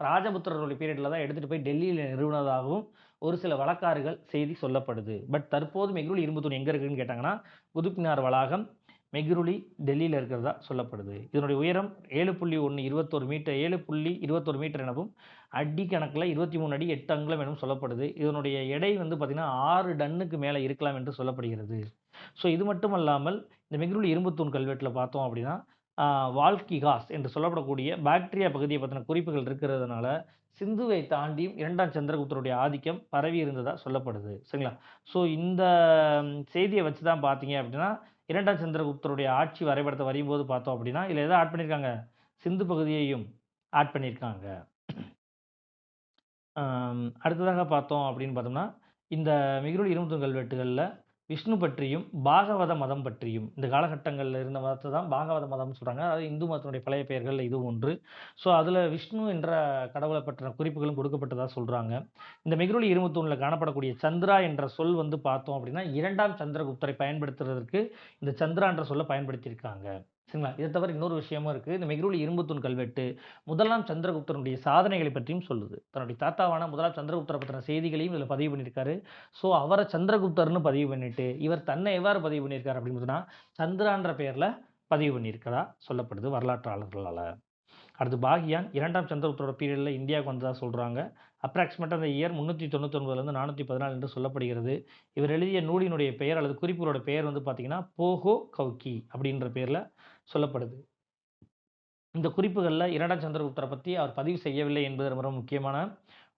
ராஜபுத்திரருடைய பீரியடில் தான் எடுத்துகிட்டு போய் டெல்லியில் நிறுவனதாகவும் ஒரு சில வழக்காறுகள் செய்தி சொல்லப்படுது. பட் தற்போது மெஹ்ருலி இரும்புத்தூண் எங்கே இருக்குதுன்னு கேட்டாங்கன்னா குதுப் மினார் வளாகம் மெஹ்ருலி டெல்லியில் இருக்கிறதா சொல்லப்படுது. இதனுடைய உயரம் 7.21 மீட்டர் 7.21 மீட்டர் எனவும் அடி கணக்கில் 23 அடி 8 அங்குலம் எனவும் சொல்லப்படுது. இதனுடைய எடை வந்து பார்த்திங்கன்னா 6 டன்னுக்கு மேலே இருக்கலாம் என்று சொல்லப்படுகிறது. ஸோ இது மட்டும் அல்லாமல் இந்த மெஹ்ருலி இரும்புத்தூண் கல்வெட்டில் பார்த்தோம் அப்படின்னா வால்கிகாஸ் என்று சொல்லப்படக்கூடிய பாக்டீரியா பகுதியை பற்றின குறிப்புகள் இருக்கிறதுனால சிந்துவை தாண்டியும் 2ஆம் சந்திரகுப்தருடைய ஆதிக்கம் பரவி இருந்ததாக சொல்லப்படுது. சரிங்களா? ஸோ இந்த செய்தியை வச்சு தான் பார்த்தீங்க அப்படின்னா 2ஆம் சந்திரகுப்தருடைய ஆட்சி வரைபடத்தை வரையும்போது பார்த்தோம் அப்படின்னா இதில் எதை ஆட் பண்ணியிருக்காங்க, சிந்து பகுதியையும் ஆட் பண்ணியிருக்காங்க. அடுத்ததாக பார்த்தோம் அப்படின்னு பார்த்தோம்னா இந்த மெஹ்ருலி இரும்புத்தூண் கல்வெட்டுகளில் விஷ்ணு பற்றியும் பாகவத மதம் பற்றியும் இந்த காலகட்டங்களில் இருந்த மதத்தை தான் பாகவத மதம்னு சொல்கிறாங்க. அதாவது இந்து மதத்தினுடைய பழைய பெயர்கள் இது ஒன்று. ஸோ அதில் விஷ்ணு என்ற கடவுளை பற்றின குறிப்புகளும் கொடுக்கப்பட்டதாக சொல்கிறாங்க. இந்த மெஹ்ருலி இரும்புத்தூணில் காணப்படக்கூடிய சந்திரா என்ற சொல் வந்து பார்த்தோம் அப்படின்னா 2ஆம் சந்திரகுப்தரை பயன்படுத்துறதுக்கு இந்த சந்திரா என்ற சொல்லை பயன்படுத்தியிருக்காங்க. சரிங்களா? இதை தவிர இன்னொரு விஷயமும் இருக்குது. இந்த மெஹ்ருலி இரும்புத்தூண் கல்வெட்டு 1ஆம் சந்திரகுப்தனுடைய சாதனைகளை பற்றியும் சொல்லுது. தன்னுடைய தாத்தாவான 1ஆம் சந்திரகுப்தரை பற்றின செய்திகளையும் இதில் பதிவு பண்ணியிருக்காரு. ஸோ அவரை சந்திரகுப்தர்னு பதிவு பண்ணிட்டு இவர் தன்னை எவ்வாறு பதிவு பண்ணியிருக்காரு அப்படின்னு பார்த்தீங்கன்னா சந்திரான்ற பெயரில் பதிவு பண்ணியிருக்கதா சொல்லப்படுது வரலாற்றாளர்களால். அடுத்து பாகியான் 2ஆம் சந்திரகுப்தரோட பீரியடில் இந்தியாவுக்கு வந்ததாக சொல்கிறாங்க. அப்ராக்சிமேட்டாக அந்த இயர் 399 414 என்று சொல்லப்படுகிறது. இவர் எழுதிய நூலினுடைய பெயர் அல்லது குறிப்புகளோட பெயர் வந்து பார்த்திங்கன்னா போகோ கௌகி அப்படின்ற பேரில் சொல்லப்படுது. இந்த குறிப்புகளில் 2ஆம் சந்திரகுப்தரை பற்றி அவர் பதிவு செய்யவில்லை என்பது ரொம்ப முக்கியமான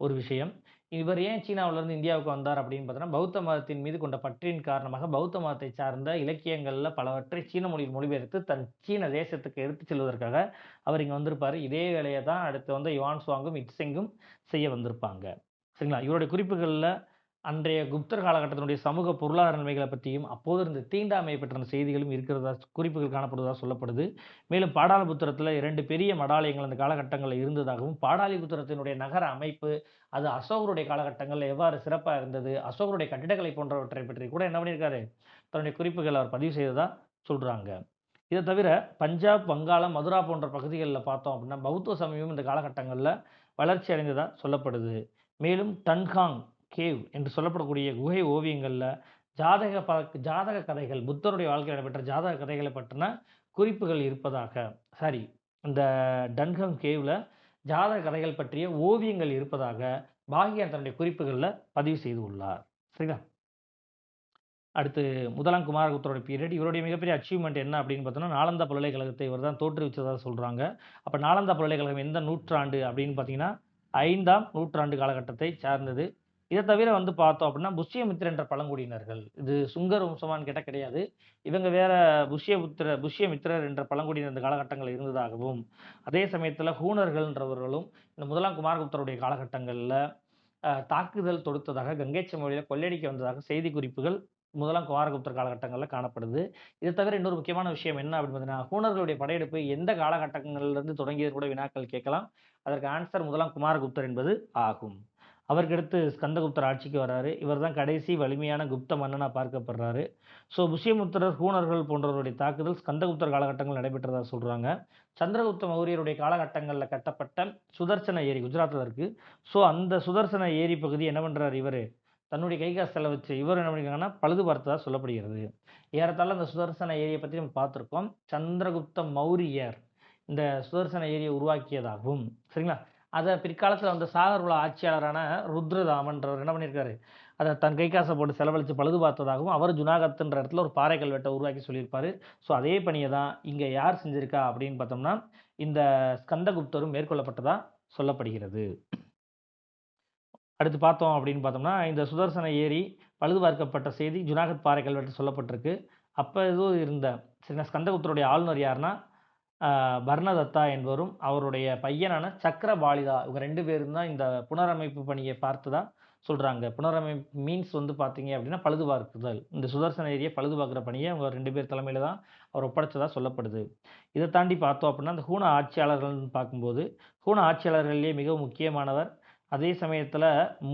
ஒரு விஷயம். இவர் ஏன் சீனாவிலிருந்து இந்தியாவுக்கு வந்தார் அப்படின்னு பார்த்தோன்னா பௌத்த மதத்தின் மீது கொண்ட பற்றின் காரணமாக பௌத்த மதத்தை சார்ந்த இலக்கியங்களில் பலவற்றை சீன மொழியில் மொழிபெயர்த்து தன் சீன தேசத்துக்கு எடுத்து செல்வதற்காக அவர் இங்கே வந்திருப்பார். இதே வேலையை தான் அடுத்து வந்து யுவான் சுவாங்கும் இட்செங்கும் செய்ய வந்திருப்பாங்க. சரிங்களா? இவருடைய குறிப்புகளில் அன்றைய குப்தர் காலகட்டத்தினுடைய சமூக பொருளாதார நிலைமைகளை பற்றியும் அப்போது இருந்த தீண்டாமையை பற்றின செய்திகளும் இருக்கிறதா குறிப்புகள் காணப்படுவதாக சொல்லப்படுது. மேலும் பாடாலிபுத்திரத்தில் 2 பெரிய மடாலயங்கள் அந்த காலகட்டங்களில் இருந்ததாகவும் பாடாலிபுத்திரத்தினுடைய நகர அமைப்பு அது அசோகருடைய காலகட்டங்களில் எவ்வாறு சிறப்பாக இருந்தது, அசோகருடைய கட்டிடக்கலை போன்றவற்றை பற்றி கூட என்ன பண்ணியிருக்காரு தன்னுடைய குறிப்புகள் அவர் பதிவு செய்ததாக சொல்கிறாங்க. இதை தவிர பஞ்சாப், வங்காளம், மதுரா போன்ற பகுதிகளில் பார்த்தோம் அப்படின்னா பௌத்த சமயம் இந்த காலகட்டங்களில் வளர்ச்சி அடைந்ததாக சொல்லப்படுது. மேலும் டன்காங் கேவ் என்று சொல்லப்படக்கூடிய குகை ஓவியங்களில் ஜாதக கதைகள் புத்தருடைய வாழ்க்கையில் நடைபெற்ற ஜாதக கதைகளை பற்றின குறிப்புகள் இருப்பதாக இந்த டன்காங் கேவில் ஜாதக கதைகள் பற்றிய ஓவியங்கள் இருப்பதாக பாகியான் தன்னுடைய குறிப்புகளில் பதிவு செய்து உள்ளார். சரிங்களா? அடுத்து 1ஆம் குமாரகுப்தரோட பீரியட். இவருடைய மிகப்பெரிய அச்சீவ்மெண்ட் என்ன அப்படின்னு பார்த்தோம்னா நாலந்தா பல்கலைக்கழகத்தை இவர் தான் தோற்றுவிச்சதாக சொல்கிறாங்க. அப்போ நாலந்தா பல்கலைக்கழகம் எந்த நூற்றாண்டு அப்படின்னு பார்த்தீங்கன்னா 5ஆம் நூற்றாண்டு காலகட்டத்தை சார்ந்தது. இத தவிர வந்து பார்த்தோம் அப்படின்னா, புஷ்யமித்திர என்ற பழங்குடியினர்கள். இது சுங்கர் வம்சமான்னு கேட்டா கிடையாது. இவங்க வேற புஷ்யமித்திரர் என்ற பழங்குடியினர் இந்த காலகட்டங்கள்ல இருந்ததாகவும், அதே சமயத்தில ஹூணர்கள்ன்றவர்களும் இந்த முதலாம் குமாரகுப்தருடைய காலகட்டங்கள்ல தாக்குதல் தொடுத்ததாக கங்கை சமவெளியில கொள்ளையடிக்க வந்ததாக செய்தி குறிப்புகள் முதலாம் குமாரகுப்தர் காலகட்டங்கள்ல காணப்படுது. இது தவிர இன்னொரு முக்கியமான விஷயம் என்ன அப்படின்னு பார்த்தீங்கன்னா, ஹூணர்களுடைய படையெடுப்பு எந்த காலகட்டங்கள்ல இருந்து தொடங்கியது கூட வினாக்கள் கேட்கலாம். அதற்கு ஆன்ஸர் முதலாம் குமாரகுப்தர் என்பது ஆகும். அவருக்கடுத்து ஸ்கந்தகுப்தர் ஆட்சிக்கு வராரு. இவர் தான் கடைசி வலிமையான குப்த மன்னனா பார்க்கப்படுறாரு. ஸோ புஷ்யமித்திரர், ஹூணர்கள் போன்றவருடைய தாக்குதல் ஸ்கந்தகுப்தர் காலகட்டங்கள் நடைபெற்றதா சொல்றாங்க. சந்திரகுப்த மௌரியருடைய காலகட்டங்கள்ல கட்டப்பட்ட சுதர்சன ஏரி குஜராத்ல இருக்கு. ஸோ அந்த சுதர்சன ஏரி பகுதி என்ன பண்றாரு இவரு, தன்னுடைய கை காசு செலவச்சு இவர் என்ன பண்ணியிருக்காங்கன்னா, பழுது பார்த்ததா சொல்லப்படுகிறது. ஏறத்தாழ அந்த சுதர்சன ஏரிய பத்தி நம்ம பார்த்திருக்கோம். சந்திரகுப்த மௌரியர் இந்த சுதர்சன ஏரிய உருவாக்கியதாகவும், சரிங்களா? அத பிற்காலத்துல வந்த சாகர் ஆட்சியாளரான ருத்ரதாமன்றவர் என்ன பண்ணியிருக்காரு, அத தன் கை காச போட்டு செலவழிச்சு பழுது பார்த்ததாகவும், அவர் ஜுனாகத்ன்ற இடத்துல ஒரு பாறை கல்வெட்ட உருவாக்கி சொல்லியிருப்பாரு. ஸோ அதே பணிய தான் இங்க யார் செஞ்சிருக்கா அப்படின்னு பார்த்தோம்னா, இந்த ஸ்கந்தகுப்தரும் மேற்கொள்ளப்பட்டதா சொல்லப்படுகிறது. அடுத்து பார்த்தோம் அப்படின்னு பார்த்தோம்னா, இந்த சுதர்சன ஏரி பழுது பார்க்கப்பட்ட செய்தி ஜுனாகத் பாறை கல்வெட்டில் சொல்லப்பட்டிருக்கு. அப்ப ஏதோ இருந்த சரிங்களா, ஸ்கந்தகுப்தருடைய ஆளுநர் யாருன்னா, பர்ணதத்தா என்பவரும், அவருடைய பையனான சக்கரபாலிதா இவங்க 2 பேரும் தான் இந்த புனரமைப்பு பணிய பார்த்ததா சொல்றாங்க. புனரமைப்பு மீன்ஸ் வந்து பார்த்தீங்க அப்படின்னா, பழுது பார்க்குதல். இந்த சுதர்சன ஏரிய பழுது பார்க்குற பணிய அவங்க 2 பேர் தலைமையில தான் அவர் ஒப்படைச்சதா சொல்லப்படுது. இத தாண்டி பார்த்தோம் அப்படின்னா, அந்த ஹூண ஆட்சியாளர்கள்னு பார்க்கும்போது, ஹூண ஆட்சியாளர்கள்லேயே மிகவும் முக்கியமானவர், அதே சமயத்தில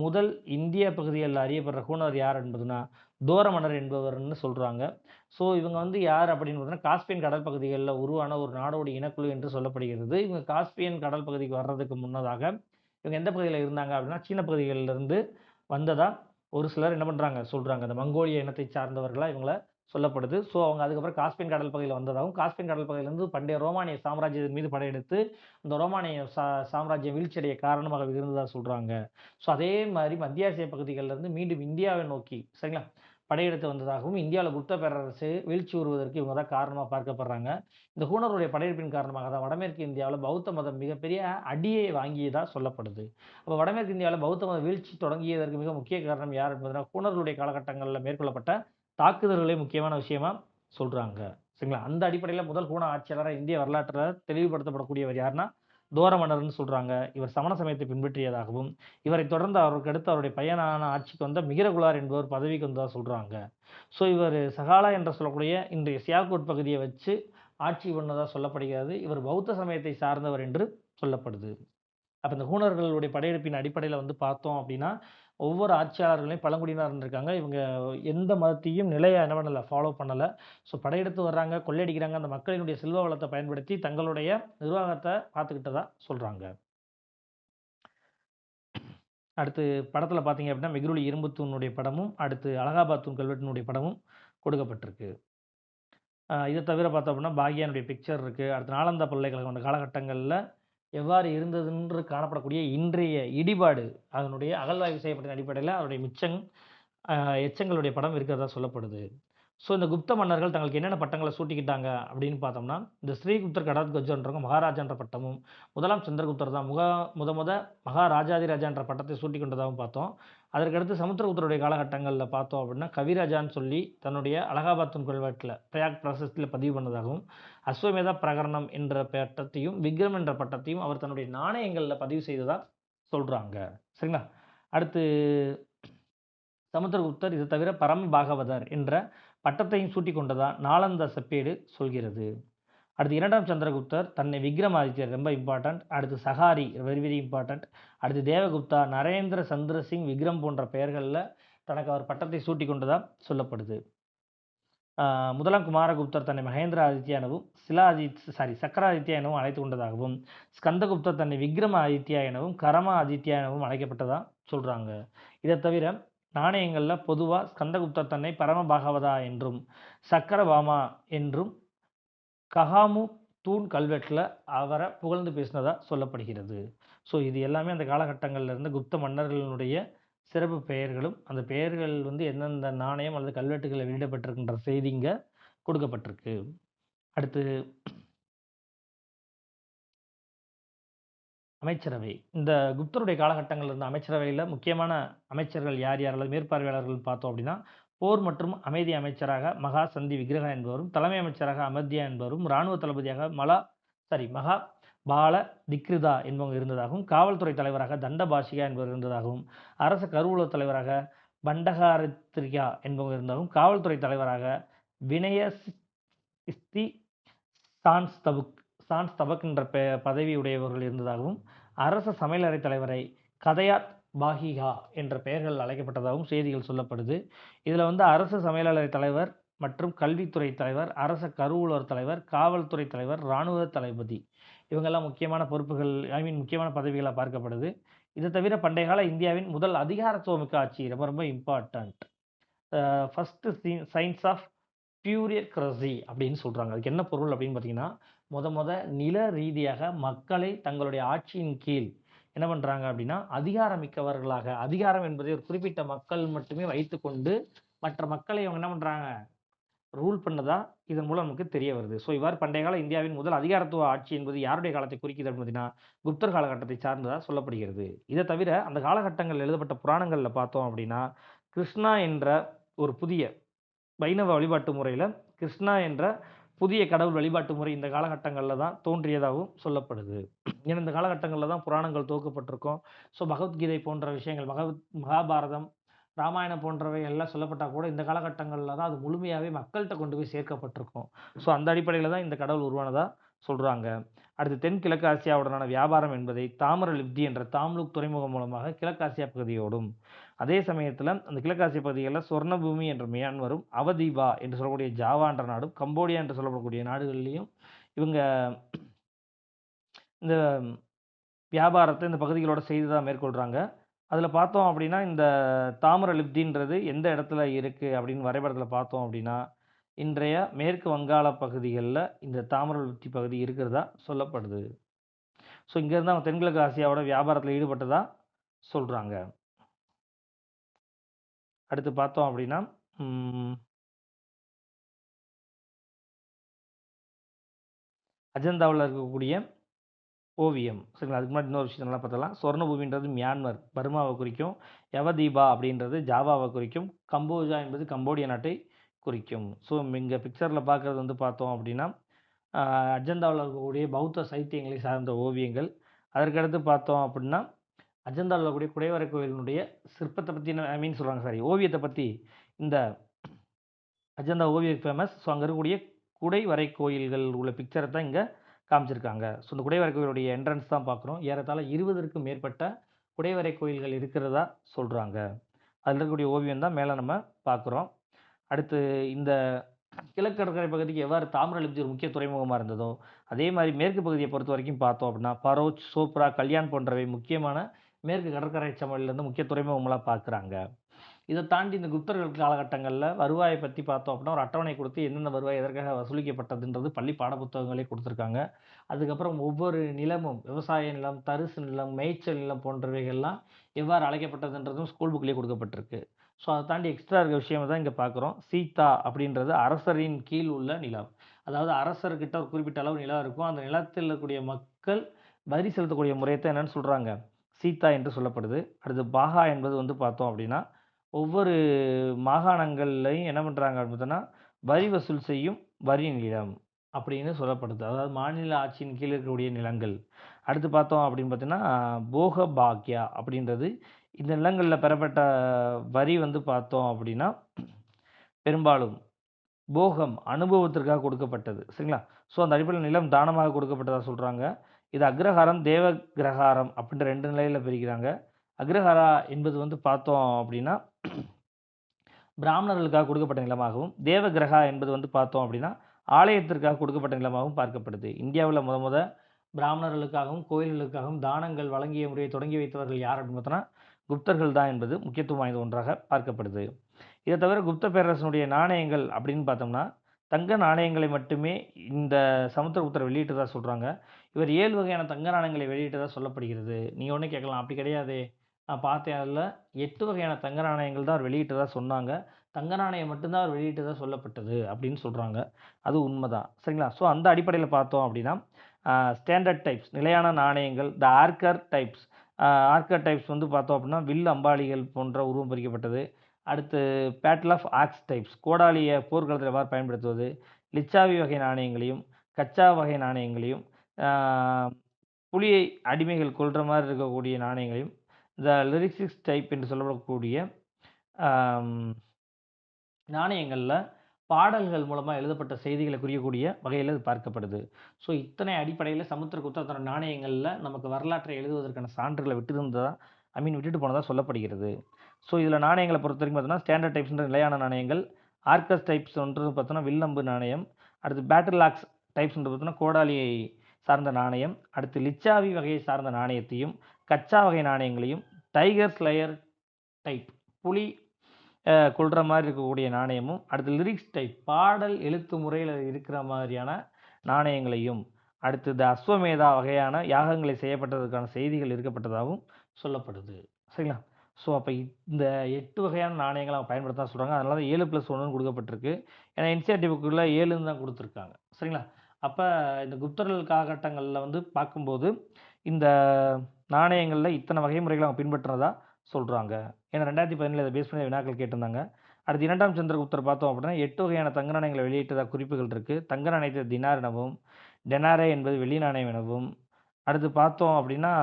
முதல் இந்திய பகுதிகள்ல அறியப்படுற ஹூணர் யார் என்பதுனா, தோரமன்னர் என்பவர்ன்னு சொல்றாங்க. ஸோ இவங்க வந்து யார் அப்படின்னு பார்த்தீங்கன்னா, காஸ்பியன் கடல் பகுதிகள்ல உருவான ஒரு நாடோடி இனக்குழு என்று சொல்லப்படுகிறது. இவங்க காஸ்பியன் கடல் பகுதிக்கு வர்றதுக்கு முன்னதாக, இவங்க எந்த பகுதியில இருந்தாங்க அப்படின்னா, சீன பகுதிகள்ல இருந்து வந்ததா ஒரு சிலர் என்ன பண்றாங்க சொல்றாங்க. அந்த மங்கோலிய இனத்தை சார்ந்தவர்களா இவங்கள சொல்லப்படுது. ஸோ அவங்க அதுக்கப்புறம் காஸ்பியன் கடல் பகுதியில வந்ததாகவும், காஸ்பியன் கடல் பகுதியிலிருந்து பண்டைய ரோமானிய சாம்ராஜ்யத்தின் மீது படையெடுத்து, அந்த ரோமானிய சாம்ராஜ்யம் வீழ்ச்சியடைய காரணமாக இருந்ததா சொல்றாங்க. ஸோ அதே மாரி மத்திய ஆசிய பகுதிகள்ல இருந்து மீண்டும் இந்தியாவை நோக்கி சரிங்களா, படையெடுத்து வந்ததாகவும், இந்தியாவுல குப்த பேரரசு வீழ்ச்சியுறுவதற்கு இவங்க தான் காரணமா பார்க்கப்படுறாங்க. இந்த ஹூணருடைய படையெடுப்பின் காரணமாக தான் வடமேற்கு இந்தியாவுல பௌத்த மதம் மிகப்பெரிய அடியை வாங்கியதா சொல்லப்படுது. அப்ப வடமேற்கு இந்தியாவுல பௌத்த மத வீழ்ச்சி தொடங்கியதற்கு மிக முக்கிய காரணம் யார் என்பதுனா, ஹூணர்களுடைய காலகட்டங்கள்ல மேற்கொள்ளப்பட்ட தாக்குதல்களே முக்கியமான விஷயமா சொல்றாங்க. சரிங்களா? அந்த அடிப்படையில முதல் ஹூண ஆட்சியாளரா இந்திய வரலாற்றுல தெளிவுபடுத்தப்படக்கூடியவர் யாருன்னா, தோரமன்னர்ன்னு சொல்றாங்க. இவர் சமண சமயத்தை பின்பற்றியதாகவும், இவரைத் தொடர்ந்து அவருக்கு அடுத்து அவருடைய பையனான ஆட்சிக்கு வந்த மிகிரகுலார் என்பவர் பதவிக்கு வந்ததா சொல்றாங்க. ஸோ இவரு சகாலா என்று சொல்லக்கூடிய இன்றைய சியால்கோட் பகுதிய வச்சு ஆட்சி பண்ணதா சொல்லப்படுகிறது. இவர் பௌத்த சமயத்தை சார்ந்தவர் என்று சொல்லப்படுது. அப்ப இந்த ஹூணர்களுடைய படையெடுப்பின் அடிப்படையில வந்து பார்த்தோம் அப்படின்னா, ஒவ்வொரு ஆட்சியாளர்களையும் பழங்குடியினர் இருந்திருக்காங்க. இவங்க எந்த மதத்தையும் நிலையா என்ன பண்ணல, ஃபாலோ பண்ணல. ஸோ படையெடுத்து வர்றாங்க, கொள்ளையடிக்கிறாங்க. அந்த மக்களினுடைய செல்வ வளத்த பயன்படுத்தி தங்களுடைய நிர்வாகத்த பார்த்துக்கிட்டதா சொல்றாங்க. அடுத்து படத்துல பார்த்தீங்க அப்படின்னா, மெஹ்ரூலி இரும்புத் தூணுடைய படமும், அடுத்து அலகாபாத் தூண் கல்வெட்டினுடைய படமும் கொடுக்கப்பட்டிருக்கு. இத தவிர பார்த்தோம் அப்படின்னா, பாக்யானுடைய பிக்சர் இருக்கு. அடுத்து நாலந்தா பல்கலைக்கழகம் அந்த காலகட்டங்கள்ல எவ்வாறு இருந்ததென்று காணப்படக்கூடிய இன்றைய இடிபாடு, அதனுடைய அகழ்வாய்வு செய்யப்பட்ட அடிப்படையில அதனுடைய அ எச்சங்களுடைய படம் இருக்கிறதா சொல்லப்படுது. ஸோ இந்த குப்த மன்னர்கள் தங்களுக்கு என்னென்ன பட்டங்கள சூட்டிக்கிட்டாங்க அப்படின்னு பார்த்தோம்னா, இந்த ஸ்ரீகுப்தர் கடத்கஜன்றவங்க மகாராஜான்ற பட்டமும், முதலாம் சந்திரகுப்தர் தான் முத முத மகாராஜாதிராஜான்ற பட்டத்தை சூட்டிக் கொண்டதாகவும் பார்த்தோம். அதற்கடுத்து சமுத்திரகுப்தருடைய காலகட்டங்கள்ல பார்த்தோம் அப்படின்னா, கவிராஜான்னு சொல்லி தன்னுடைய அலகாபாத் கல்வெட்டுல பிரயாக் பிரசஸ்தில பதிவு பண்ணதாகவும், அஸ்வமேத பிரகரணம் என்ற பட்டத்தையும், விக்ரம் என்ற பட்டத்தையும் அவர் தன்னுடைய நாணயங்கள்ல பதிவு செய்ததா சொல்றாங்க. சரிங்களா? அடுத்து சமுத்திரகுப்தர் இது தவிர பரம பாகவதர் என்ற பட்டத்தையும் சூட்டிக் கொண்டதா நாலந்தா செப்பேடு சொல்கிறது. அடுத்து 2ஆம் சந்திரகுப்தர் தன்னை விக்ரமாதித்யர் ரொம்ப இம்பார்ட்டன்ட். அடுத்து சகாரி வெரி வெரி இம்பார்ட்டன்ட். அடுத்து தேவகுப்தா, நரேந்திர சந்திர சிங் விக்ரம் போன்ற பெயர்கள்ல தனக்கு அவர் பட்டத்தை சூட்டிக் கொண்டதா சொல்லப்படுது. முதலாம் குமாரகுப்தர் தன்னை மகேந்திர ஆதித்யா எனவும், சக்கராதித்யா எனவும் அழைத்துக் கொண்டதாகவும், ஸ்கந்தகுப்தர் தன்னை விக்ரம ஆதித்யா எனவும், கரம ஆதித்யா எனவும் அழைக்கப்பட்டதா சொல்றாங்க. இதைத் தவிர நாணயங்கள்ல பொதுவா ஸ்கந்தகுப்தர் தன்னை பரமபாகவதா என்றும், சக்கரபாமா என்றும், கஹாமு தூண் கல்வெட்டுல அவர புகழ்ந்து பேசினதா சொல்லப்படுகிறது. ஸோ இது எல்லாமே அந்த காலகட்டங்கள்ல இருந்த குப்த மன்னர்களினுடைய சிறப்பு பெயர்களும், அந்த பெயர்கள் வந்து எந்தெந்த நாணயம் அல்லது கல்வெட்டுகள்ல வெளியிடப்பட்டிருக்கின்ற செய்தி இங்க கொடுக்கப்பட்டிருக்கு. அடுத்து அமைச்சரவை. இந்த குப்தருடைய காலகட்டங்கள்ல இருந்த அமைச்சரவையில முக்கியமான அமைச்சர்கள் யார் யார் அல்லது மேற்பார்வையாளர்கள் பார்த்தோம் அப்படின்னா, போர் மற்றும் அமைதி அமைச்சராக மகா சந்தி விக்கிரகா என்பவரும், தலைமை அமைச்சராக அமர்தியா என்பவரும், இராணுவ தளபதியாக மகா பால திக்ருதா என்பவங்க இருந்ததாகவும், காவல்துறை தலைவராக தண்டபாஷிகா என்பவர் இருந்ததாகவும், அரச கருவூலத் தலைவராக பண்டகாரத்ரியா என்பவங்க இருந்ததாகவும், காவல்துறை தலைவராக வினயசிஸ்தி சான்ஸ்தபக் என்ற பதவி உடையவர்கள் இருந்ததாகவும், அரச சமையலறை தலைவரை கதயாத் பாகிகா என்ற பெயர்கள் அழைக்கப்பட்டதாகவும் செய்திகள் சொல்லப்படுது. இதில் வந்து அரசு சமையலறை தலைவர் மற்றும் கல்வித்துறை தலைவர், அரச கருவூலர் தலைவர், காவல்துறை தலைவர், இராணுவ தளபதி இவங்கெல்லாம் முக்கியமான பொறுப்புகள் முக்கியமான பதவிகளாக பார்க்கப்படுது. இதை தவிர பண்டைய கால இந்தியாவின் முதல் அதிகாரத்துவமிக்க ஆட்சி ரொம்ப ரொம்ப இம்பார்ட்டண்ட். ஃபர்ஸ்ட் சயின்ஸ் ஆஃப் பியூரியக்ரசி அப்படின்னு சொல்கிறாங்க. அதுக்கு என்ன பொருள் அப்படின்னு பார்த்தீங்கன்னா, முத நில ரீதியாக மக்களை தங்களுடைய ஆட்சியின் கீழ் என்ன பண்ணுறாங்க அப்படின்னா, அதிகாரமிக்கவர்களாக, அதிகாரம் என்பதை ஒரு குறிப்பிட்ட மக்கள் மட்டுமே வைத்துக்கொண்டு மற்ற மக்களை அவங்க என்ன பண்ணுறாங்க, ரூல் பண்ணதா இதன் மூலம் நமக்கு தெரிய வருது. ஸோ இவ்வாறு பண்டைய கால இந்தியாவின் முதல் அதிகாரத்துவ ஆட்சி என்பது யாருடைய காலத்தை குறிக்குது அப்படின்னு பார்த்தீங்கன்னா, குப்தர் காலகட்டத்தை சார்ந்ததாக சொல்லப்படுகிறது. இதை தவிர அந்த காலகட்டங்களில் எழுதப்பட்ட புராணங்களில் பார்த்தோம் அப்படின்னா, கிருஷ்ணா என்ற ஒரு புதிய வைணவ வழிபாட்டு முறையில் கிருஷ்ணா என்ற புதிய கடவுள் வழிபாட்டு முறை இந்த காலகட்டங்களில் தான் தோன்றியதாகவும் சொல்லப்படுது. ஏன்னா இந்த காலகட்டங்களில் தான் புராணங்கள் துவக்கப்பட்டிருக்கும். ஸோ பகவத்கீதை போன்ற விஷயங்கள், மகாபாரதம், ராமாயணம் போன்றவை எல்லாம் சொல்லப்பட்டால் கூட இந்த காலகட்டங்களில் தான் அது முழுமையாகவே மக்கள்கிட்ட கொண்டு போய் சேர்க்கப்பட்டிருக்கும். ஸோ அந்த அடிப்படையில் தான் இந்த கடவுள் உருவானதாக சொல்கிறாங்க. அடுத்து தென்கிழக்கு ஆசியாவுடனான வியாபாரம் என்பதை தாமிரலிப்தி என்ற தாம்லுக் துறைமுகம் மூலமாக கிழக்காசியா பகுதியோடும், அதே சமயத்தில் அந்த கிழக்காசிய பகுதிகளில் சொர்ணபூமி என்ற மியான்மரும், அவதீபா என்று சொல்லக்கூடிய ஜாவா என்ற நாடும், கம்போடியா என்று சொல்லப்படக்கூடிய நாடுகள்லையும் இவங்க இந்த வியாபாரத்தை இந்த பகுதிகளோட செய்து தான் மேற்கொள்கிறாங்க. அதில் பார்த்தோம் அப்படின்னா, இந்த தாமிரலிப்தின்றது எந்த இடத்துல இருக்குது அப்படின்னு வரைபடத்தில் பார்த்தோம் அப்படின்னா, இன்றைய மேற்கு வங்காள பகுதிகளில் இந்த தாமிரலிப்தி பகுதி இருக்கிறதா சொல்லப்படுது. ஸோ இங்கேருந்து அவங்க தென்கிழக்கு ஆசியாவோட வியாபாரத்தில் ஈடுபட்டதா சொல்கிறாங்க. அடுத்து பார்த்தோம் அப்படின்னா, அஜந்தாவில் இருக்கக்கூடிய ஓவியம் சரிங்களா. அதுக்கு முன்னாடி இன்னொரு விஷயம் நல்லா பார்த்தலாம். சொர்ணபூமின்றது மியான்மர் பர்மாவை குறிக்கும், யவதீபா அப்படின்றது ஜாவாவை குறிக்கும், கம்போஜா என்பது கம்போடியா நாட்டை குறிக்கும். ஸோ இங்கே பிக்சரில் பார்க்குறது வந்து பார்த்தோம் அப்படின்னா, அஜந்தாவில் இருக்கக்கூடிய பௌத்த சைத்தியங்களை சார்ந்த ஓவியங்கள். அதற்கடுத்து பார்த்தோம் அப்படின்னா, அஜந்தாவில் இருக்கக்கூடிய குடைவரை கோயிலினுடைய சிற்பத்தை பற்றி சொல்கிறாங்க ஓவியத்தை பற்றி இந்த அஜந்தா ஓவியம் ஃபேமஸ். ஸோ அங்கே இருக்கக்கூடிய குடைவரை கோயில்கள் உள்ள பிக்சரை தான் இங்கே காமிச்சிருக்காங்க. ஸோ இந்த குடைவரை கோயிலுடைய என்ட்ரன்ஸ் தான் பார்க்குறோம். ஏறத்தாழ 20க்கும் மேற்பட்ட குடைவரை கோயில்கள் இருக்கிறதா சொல்கிறாங்க. அதில் இருக்கக்கூடிய ஓவியம் தான் மேலே நம்ம பார்க்குறோம். அடுத்து இந்த கிழக்கு கடற்கரை பகுதிக்கு எவ்வாறு தாமிரலிப்தி ஒரு முக்கிய துறைமுகமாக இருந்ததோ, அதே மாதிரி மேற்கு பகுதியை பொறுத்த வரைக்கும் பார்த்தோம் அப்படின்னா, பரோச், சோப்ரா, கல்யாண் போன்றவை முக்கியமான மேற்கு கடற்கரை சமவெளியிலேருந்து முக்கிய துறைமுகங்களாக பார்க்குறாங்க. இதை தாண்டி இந்த குப்தர்கள் காலகட்டங்களில் வருவாயை பற்றி பார்த்தோம் அப்படின்னா, ஒரு அட்டவணை கொடுத்து என்னென்ன வருவாய் எதற்காக வசூலிக்கப்பட்டதுன்றது பள்ளி பாடப்புத்தகங்களே கொடுத்துருக்காங்க. அதுக்கப்புறம் ஒவ்வொரு நிலமும், விவசாய நிலம், தரிசு நிலம், மேய்ச்சல் நிலம் போன்றவைகள்லாம் எவ்வாறு அழைக்கப்பட்டதுன்றதும் ஸ்கூல் புக்லேயே கொடுக்கப்பட்டிருக்கு. ஸோ அதை தாண்டி எக்ஸ்ட்ரா இருக்க விஷயம் தான் இங்கே பார்க்குறோம். சீதா அப்படின்றது அரசரின் கீழ் உள்ள நிலம். அதாவது அரசர்கிட்ட ஒரு குறிப்பிட்ட அளவு நிலம் இருக்கும். அந்த நிலத்தில் இருக்கக்கூடிய மக்கள் வரி செலுத்தக்கூடிய முறையத்தை என்னென்னு சொல்கிறாங்க, சீதா என்று சொல்லப்படுது. அடுத்து பாகா என்பது வந்து பார்த்தோம் அப்படின்னா, ஒவ்வொரு மாகாணங்கள்லையும் என்ன பண்ணுறாங்க அப்படின்னு பார்த்தோன்னா, வரி வசூல் செய்யும் வரி நிலம் அப்படின்னு சொல்லப்படுது. அதாவது மாநில ஆட்சியின் கீழ் இருக்கக்கூடிய நிலங்கள். அடுத்து பார்த்தோம் அப்படின்னு பார்த்தீங்கன்னா, போக பாக்யா அப்படின்றது இந்த நிலங்களில் பெறப்பட்ட வரி வந்து பார்த்தோம் அப்படின்னா, பெரும்பாலும் போகம் அனுபவத்திற்காக கொடுக்கப்பட்டது சரிங்களா. ஸோ அந்த அடிப்படையில் நிலம் தானமாக கொடுக்கப்பட்டதாக சொல்கிறாங்க. இது அக்ரஹாரம், தேவ கிரகாரம் அப்படின்ற 2 நிலையில் பிரிக்கிறாங்க. அக்ரஹாரா என்பது வந்து பார்த்தோம் அப்படின்னா, பிராமணர்களுக்காக கொடுக்கப்பட்ட நிலமாகவும், தேவ கிரகா என்பது வந்து பார்த்தோம் அப்படின்னா, ஆலயத்திற்காக கொடுக்கப்பட்ட நிலமாகவும் பார்க்கப்படுது. இந்தியாவில் முத பிராமணர்களுக்காகவும் கோயில்களுக்காகவும் தானங்கள் வழங்கிய முறையை தொடங்கி வைத்தவர்கள் யார் அப்படின்னு பார்த்தோன்னா, குப்தர்கள் தான் என்பது முக்கியத்துவம் வாய்ந்த ஒன்றாக பார்க்கப்படுது. இதை தவிர குப்த பேரரசனுடைய நாணயங்கள் அப்படின்னு பார்த்தோம்னா, தங்க நாணயங்களை மட்டுமே இந்த சமுத்திரகுப்தர் வெளியிட்டதாக சொல்கிறாங்க. இவர் 7 வகையான தங்க நாணயங்களை வெளியிட்டதாக சொல்லப்படுகிறது. நீங்கள் ஒன்று கேட்கலாம், அப்படி கிடையாதே, நான் பார்த்தேன் அதில் 8 வகையான தங்க நாணயங்கள் தான் அவர் வெளியிட்டதாக சொன்னாங்க. தங்க நாணயம் மட்டும்தான் அவர் வெளியிட்டதாக சொல்லப்பட்டது அப்படின்னு சொல்கிறாங்க. அது உண்மைதான் சரிங்களா. ஸோ அந்த அடிப்படையில் பார்த்தோம் அப்படின்னா, ஸ்டாண்டர்ட் டைப்ஸ் நிலையான நாணயங்கள். த ஆர்கர் டைப்ஸ் ஆர்கர் டைப்ஸ் வந்து பார்த்தோம் அப்படின்னா வில் அம்பாலிகள் போன்ற உருவம் பொறிக்கப்பட்டது. அடுத்து பேட்டில் ஆஃப் ஆக்ஸ் டைப்ஸ் கோடாலியை போர்க்களத்தில் எவ்வாறு பயன்படுத்துவது. லிச்சாவி வகை நாணயங்களையும் கச்சா வகை நாணயங்களையும் புலியை அடிமைகள் கொள்கிற மாதிரி இருக்கக்கூடிய நாணயங்களையும் த லிரிக்ஸிக்ஸ் டைப் என்று சொல்லப்படக்கூடிய நாணயங்களில் பாடல்கள் மூலமாக எழுதப்பட்ட செய்திகளை குறிக்கக்கூடிய வகையில் இது பார்க்கப்படுது. ஸோ இத்தனை அடிப்படையில் சமுத்திரகுப்தரோட நாணயங்களில் நமக்கு வரலாற்றை எழுதுவதற்கான சான்றுகளை விட்டுட்டு போனதாக சொல்லப்படுகிறது. ஸோ இதில் நாணயங்களை பொறுத்த வரைக்கும் பார்த்தோன்னா ஸ்டாண்டர்ட் டைப்ஸ்ன்ற நிலையான நாணயங்கள். ஆர்கஸ் டைப்ஸ் ஒன்று பார்த்தோன்னா வில்லம்பு நாணயம். அடுத்து பேட்டில் ஆக்ஸ் டைப்ஸ்ன்றது பார்த்தோன்னா கோடாலியை சார்ந்த நாணயம். அடுத்து லிச்சாவி வகையை சார்ந்த நாணயத்தையும் கச்சா வகை நாணயங்களையும் டைகர் ஸ்லேயர் டைப் புலி கொள்கிற மாதிரி இருக்கக்கூடிய நாணயமும் அடுத்து லிரிக்ஸ் டைப் பாடல் எழுத்து முறையில் இருக்கிற மாதிரியான நாணயங்களையும் அடுத்து இந்த அஸ்வமேதா வகையான யாகங்களை செய்யப்பட்டதற்கான செய்திகள் இருக்கப்பட்டதாகவும் சொல்லப்படுது. சரிங்களா? ஸோ அப்போ இந்த 8 வகையான நாணயங்களை அவங்க பயன்படுத்த சொல்கிறாங்க. அதனால தான் 7+1 கொடுக்கப்பட்டிருக்கு. ஏன்னா என்சிஆர்டி புக்குள்ள 7ன்னு தான் கொடுத்துருக்காங்க. சரிங்களா? அப்போ இந்த குப்தர்கள் காலகட்டங்களில் வந்து பார்க்கும்போது இந்த நாணயங்களில் இத்தனை வகை முறைகளை அவங்க பின்பற்றுறதா சொல்கிறாங்க. ஏன்னா 2017 இதை பேஸ் பண்ணி வினாக்கள் கேட்டிருந்தாங்க. அடுத்து 2ஆம் சந்திரகுப்தர் பார்த்தோம் அப்படின்னா 8 வகையான தங்க நாணயங்களை வெளியிட்டதாக குறிப்புகள் இருக்குது. தங்க நாணயத்தை தினார் எனவும் டெனாரே என்பது வெள்ளி நாணயம் எனவும் அடுத்து பார்த்தோம் அப்படின்னா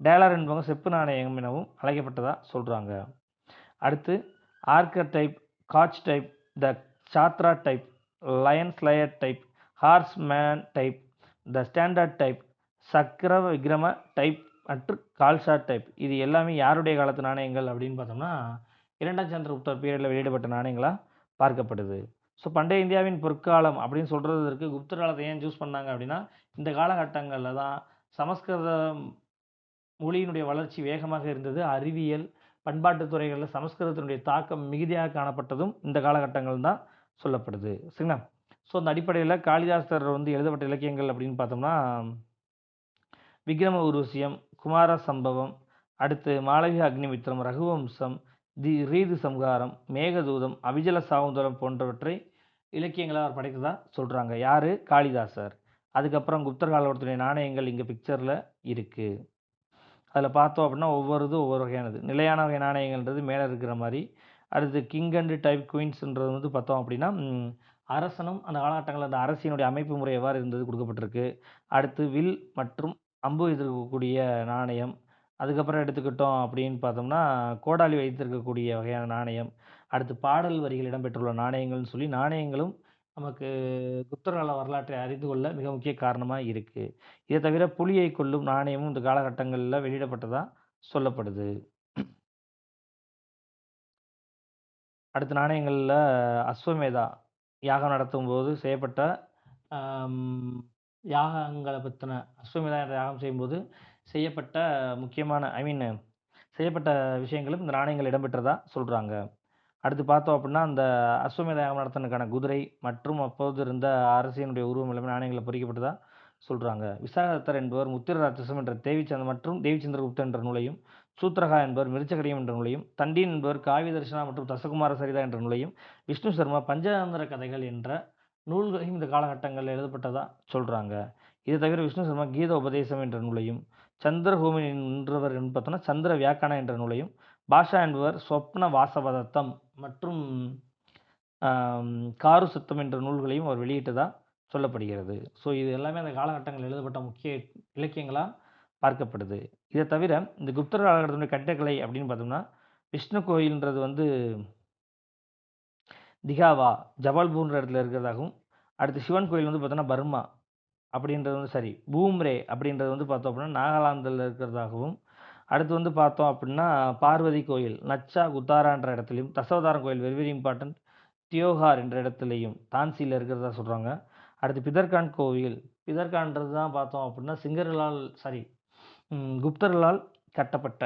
டேலர் என்பவங்க செப்பு நாணயம் எனவும் அழைக்கப்பட்டதாக சொல்கிறாங்க. அடுத்து archer type catch type the சாத்ரா type lion slayer type horse man type the standard type Chakra Vikrama type மற்றும் கால்ஷா டைப் இது எல்லாமே யாருடைய காலத்து நாணயங்கள் அப்படின்னு பார்த்தோம்னா 2ஆம் சந்திரகுப்தர் பீரியடில் வெளியிடப்பட்ட நாணயங்களாக பார்க்கப்படுது. ஸோ பண்டைய இந்தியாவின் பொற்காலம் அப்படின்னு சொல்கிறதுக்கு குப்தர் காலத்தை ஏன் சூஸ் பண்ணாங்க அப்படின்னா இந்த காலகட்டங்களில் தான் சமஸ்கிருத மொழியினுடைய வளர்ச்சி வேகமாக இருந்தது. அறிவியல் பண்பாட்டு துறைகளில் சமஸ்கிருதத்தினுடைய தாக்கம் மிகுதியாக காணப்பட்டதும் இந்த காலகட்டங்கள் தான் சொல்லப்படுது. சரிங்களா? ஸோ அந்த அடிப்படையில் காளிதாசர் வந்து எழுதப்பட்ட இலக்கியங்கள் அப்படின்னு பார்த்தோம்னா விக்ரம உருவசியம் குமார சம்பவம் அடுத்து மாளவிய அக்னிமித்திரம் ரகுவம்சம் ரீது சம்ஹாரம் மேகதூதம் அபிஜல சாவுந்தரம் போன்றவற்றை இலக்கியங்களாக அவர் படைத்ததாக சொல்கிறாங்க. யார்? காளிதாசர். அதுக்கப்புறம் குப்தர் காலத்துடைய நாணயங்கள் இங்கே பிக்சரில் இருக்குது. அதில் பார்த்தோம் அப்படின்னா ஒவ்வொரு வகையானது. நிலையான வகை நாணயங்கள்ன்றது மேலே இருக்கிற மாதிரி. அடுத்து கிங் அண்ட் டைப் குயின்ஸ்ன்றது வந்து பார்த்தோம் அப்படின்னா அரசனும் அந்த காலகட்டங்களில் அந்த அரசியனுடைய அமைப்பு முறை எவ்வாறு இருந்தது கொடுக்கப்பட்டிருக்கு. அடுத்து வில் மற்றும் அம்பு எதிர்க்கக்கூடிய நாணயம். அதுக்கப்புறம் எடுத்துக்கிட்டோம் அப்படின்னு பார்த்தோம்னா கோடாலி வைத்திருக்கக்கூடிய வகையான நாணயம். அடுத்து பாடல் வரிகள் இடம்பெற்றுள்ள நாணயங்கள்னு சொல்லி நாணயங்களும் நமக்கு குப்தர் கால வரலாற்றை அறிந்து கொள்ள மிக முக்கிய காரணமாக இருக்குது. இதை தவிர புலியை கொல்லும் நாணயமும் இந்த காலகட்டங்களில் வெளியிடப்பட்டதாக சொல்லப்படுது. அடுத்த நாணயங்களில் அஸ்வமேதா யாகம் நடத்தும் போது செய்யப்பட்ட யாகங்களை பற்றின அஸ்வமேதா என்ற யாகம் செய்யும்போது செய்யப்பட்ட முக்கியமான செய்யப்பட்ட விஷயங்களும் இந்த நாணயங்கள் இடம்பெற்றதாக சொல்கிறாங்க. அடுத்து பார்த்தோம் அப்படின்னா அந்த அஸ்வமேத யாகம் நடத்தினதுக்கான குதிரை மற்றும் அப்போது இருந்த அரசியனுடைய உருவம் எல்லாமே நாணயங்களில் பொறிக்கப்பட்டதாக சொல்கிறாங்க. விசாகதத்தர் என்பவர் முத்திர ராட்சசம் என்ற தேவிச்சந்திர மற்றும் தேவிச்சந்திரகுப்தன் என்ற நூலையும் சூத்ரகா என்பவர் மிருச்சகரியம் என்ற நூலையும் தண்டீன் என்பவர் காவிய தர்ஷனா மற்றும் தசகுமார சரிதா என்ற நூலையும் விஷ்ணு சர்மா பஞ்சதந்திர கதைகள் என்ற நூல்களையும் இந்த காலகட்டங்களில் எழுதப்பட்டதாக சொல்கிறாங்க. இதை தவிர விஷ்ணு சர்மா கீத உபதேசம் என்ற நூலையும் சந்திரஹோமி என்றவர் பார்த்தோன்னா சந்திர வியாக்கணா என்ற நூலையும் பாஷா என்பவர் சொப்ன வாசவதத்தம் மற்றும் காரு சுத்தம் என்ற நூல்களையும் அவர் வெளியிட்டதாக சொல்லப்படுகிறது. ஸோ இது எல்லாமே அந்த காலகட்டங்களில் எழுதப்பட்ட முக்கிய இலக்கியங்களாக பார்க்கப்படுது. இதை தவிர இந்த குப்தர் காலகட்டத்தினுடைய கட்டக்கலை அப்படின்னு பார்த்தோம்னா விஷ்ணு கோயில்ன்றது வந்து திகாவா ஜபல்பூர்ன்ற இடத்துல இருக்கிறதாகவும் அடுத்து சிவன் கோயில் வந்து பார்த்தோன்னா பர்மா அப்படின்றது வந்து பூம்ரே அப்படின்றது வந்து பார்த்தோம் அப்படின்னா நாகாலாந்தில் இருக்கிறதாகவும் அடுத்து வந்து பார்த்தோம் அப்படின்னா பார்வதி கோயில் நச்சா குத்தாரான்ற இடத்துலையும் தசவதாரம் கோயில் வெரி வெரி இம்பார்ட்டன்ட் தியோகார் என்ற இடத்துலையும் தான்சியில் இருக்கிறதா சொல்கிறாங்க. அடுத்து பிதர்கான் கோவில் பிதர்கான்றது தான் பார்த்தோம் அப்படின்னா குப்தர்களால் கட்டப்பட்ட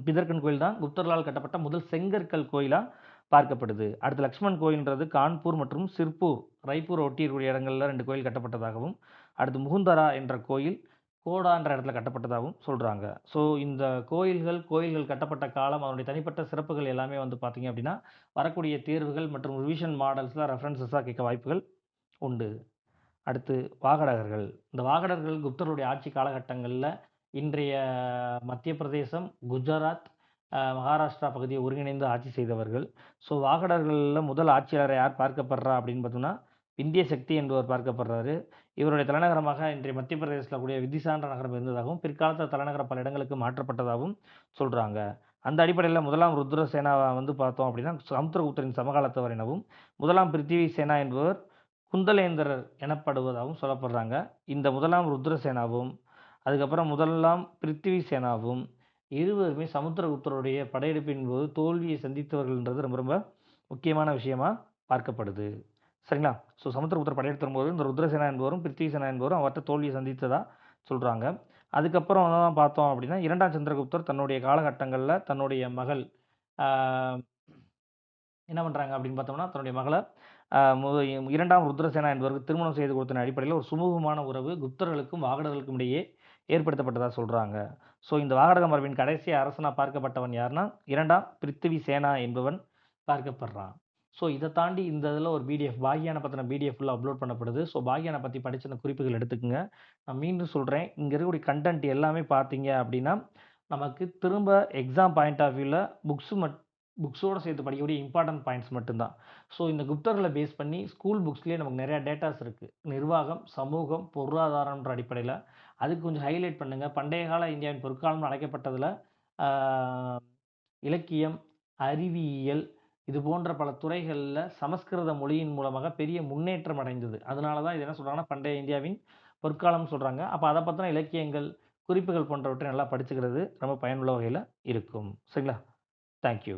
பிதர்கன் கோயில் தான் குப்தர்களால் கட்டப்பட்ட முதல் செங்கற்கல் கோயிலாக பார்க்கப்படுது. அடுத்து லக்ஷ்மண் கோயில்ன்றது கான்பூர் மற்றும் சிர்பூர் ரைப்பூர் ஒட்டி இருக்கக்கூடிய இடங்களில் 2 கோயில் கட்டப்பட்டதாகவும் அடுத்து முகுந்தரா என்ற கோயில் கோடான்ற இடத்துல கட்டப்பட்டதாகவும் சொல்றாங்க. ஸோ இந்த கோயில்கள் கட்டப்பட்ட காலம், அதனுடைய தனிப்பட்ட சிறப்புகள் எல்லாமே வந்து பார்த்தீங்க அப்படின்னா, வரக்கூடிய தேர்வுகள் மற்றும் ரிவிஷன் மாடல்ஸ்ல ரெஃபரன்ஸஸா கேட்க வாய்ப்புகள் உண்டு. அடுத்து வாகடகர்கள். இந்த வாகடர்கள் குப்தருடைய ஆட்சி காலகட்டங்கள்ல இன்றைய மத்திய பிரதேசம், குஜராத், மகாராஷ்டிரா பகுதியை ஒருங்கிணைந்து ஆட்சி செய்தவர்கள். ஸோ வாகடர்கள்ல முதல் ஆட்சியாளரா யார் பார்க்கப்படுறா அப்படின்னு பார்த்தோம்னா, விந்திய சக்தி என்பவர் பார்க்கப்படுறாரு. இவருடைய தலைநகரமாக இன்றைய மத்திய பிரதேசத்தில கூடிய விதிசான்ற நகரம் இருந்ததாகவும், பிற்காலத்தில தலைநகரம் பல இடங்களுக்கு மாற்றப்பட்டதாகவும் சொல்றாங்க. அந்த அடிப்படையில முதலாம் ருத்ரசேனாவ வந்து பார்த்தோம் அப்படின்னா, சமுத்திரகுப்தரின் சமகாலத்தவர் எனவும், முதலாம் பிருத்திவிசேனா என்பவர் குந்தலேந்தரர் எனப்படுவதாகவும் சொல்லப்படுறாங்க. இந்த முதலாம் ருத்ரசேனாவும், அதுக்கப்புறம் முதலாம் பிருத்திவிசேனாவும் இருவருமே சமுத்திரகுப்தருடைய படையெடுப்பின் போது தோல்வியை சந்தித்தவர்கள்ன்றது ரொம்ப ரொம்ப முக்கியமான விஷயமா பார்க்கப்படுது. சரிங்களா? ஸோ சமுத்திரகுப்தர் படையெடுத்தம்போது இந்த ருத்ரசேனா என்பவரும், பிருத்திவிசேனா என்பவரும் அவர்ட்ட தோல்வியை சந்தித்ததா சொல்றாங்க. அதுக்கப்புறம் தான் பார்த்தோம் அப்படின்னா, 2ஆம் சந்திரகுப்தர் தன்னுடைய காலகட்டங்கள்ல தன்னுடைய மகள் ஆ என்ன பண்றாங்க அப்படின்னு பார்த்தோம்னா, தன்னுடைய மகள அ மு 2ஆம் ருத்ரசேனா என்பவருக்கு திருமணம் செய்து கொடுத்ததன் அடிப்படையில ஒரு சுமூகமான உறவு குப்தர்களுக்கும், வாகடர்களுக்கும் இடையே ஏற்படுத்தப்பட்டதா சொல்றாங்க. ஸோ இந்த வாகடக மரபின் கடைசி அரசனா பார்க்கப்பட்டவன் யாருன்னா, 2ஆம் பிருத்திவிசேனா என்பவன் பார்க்கப்படுறான். ஸோ இத தாண்டி இந்த இதில ஒரு பாகியான பத்தின பிடிஎஃப் ஃபுல்லா அப்லோட் பண்ணப்படுது. ஸோ பாகியான பத்தி படிச்ச அந்த குறிப்புகள் எடுத்துக்கங்க. நான் மீண்டும் சொல்றேன், இங்க இருக்கக்கூடிய கன்டென்ட் எல்லாமே பார்த்தீங்க அப்படின்னா, நமக்கு திரும்ப எக்ஸாம் பாயிண்ட் ஆஃப் வியூல புக்ஸோட சேர்த்து படிக்கக்கூடிய இம்பார்ட்டன்ட் பாயிண்ட்ஸ் மட்டும் தான். ஸோ இந்த குப்தர்கள பேஸ் பண்ணி ஸ்கூல் புக்ஸ்லயே நமக்கு நெறைய டேட்டாஸ் இருக்கு. நிர்வாகம், சமூகம், பொருளாதாரம்ன்ற அடிப்படையில. அதுக்கு கொஞ்சம் ஹைலைட் பண்ணுங்க. பண்டைய கால இந்தியாவின் பொற்காலம்னு அழைக்கப்பட்டதுல, ஆ இலக்கியம், அறிவியல் இது போன்ற பல துறைகள்ல சமஸ்கிருத மொழியின் மூலமாக பெரிய முன்னேற்றம் அடைந்தது. அதனால தான் இது என்ன சொல்றாங்கன்னா, பண்டைய இந்தியாவின் பொற்காலம்னு சொல்றாங்க. அப்ப அத பத்தின இலக்கியங்கள், குறிப்புகள் போன்றவற்றை நல்லா படிச்சுக்கிறது ரொம்ப பயனுள்ள வகையில இருக்கும். சரிங்களா? Thank you.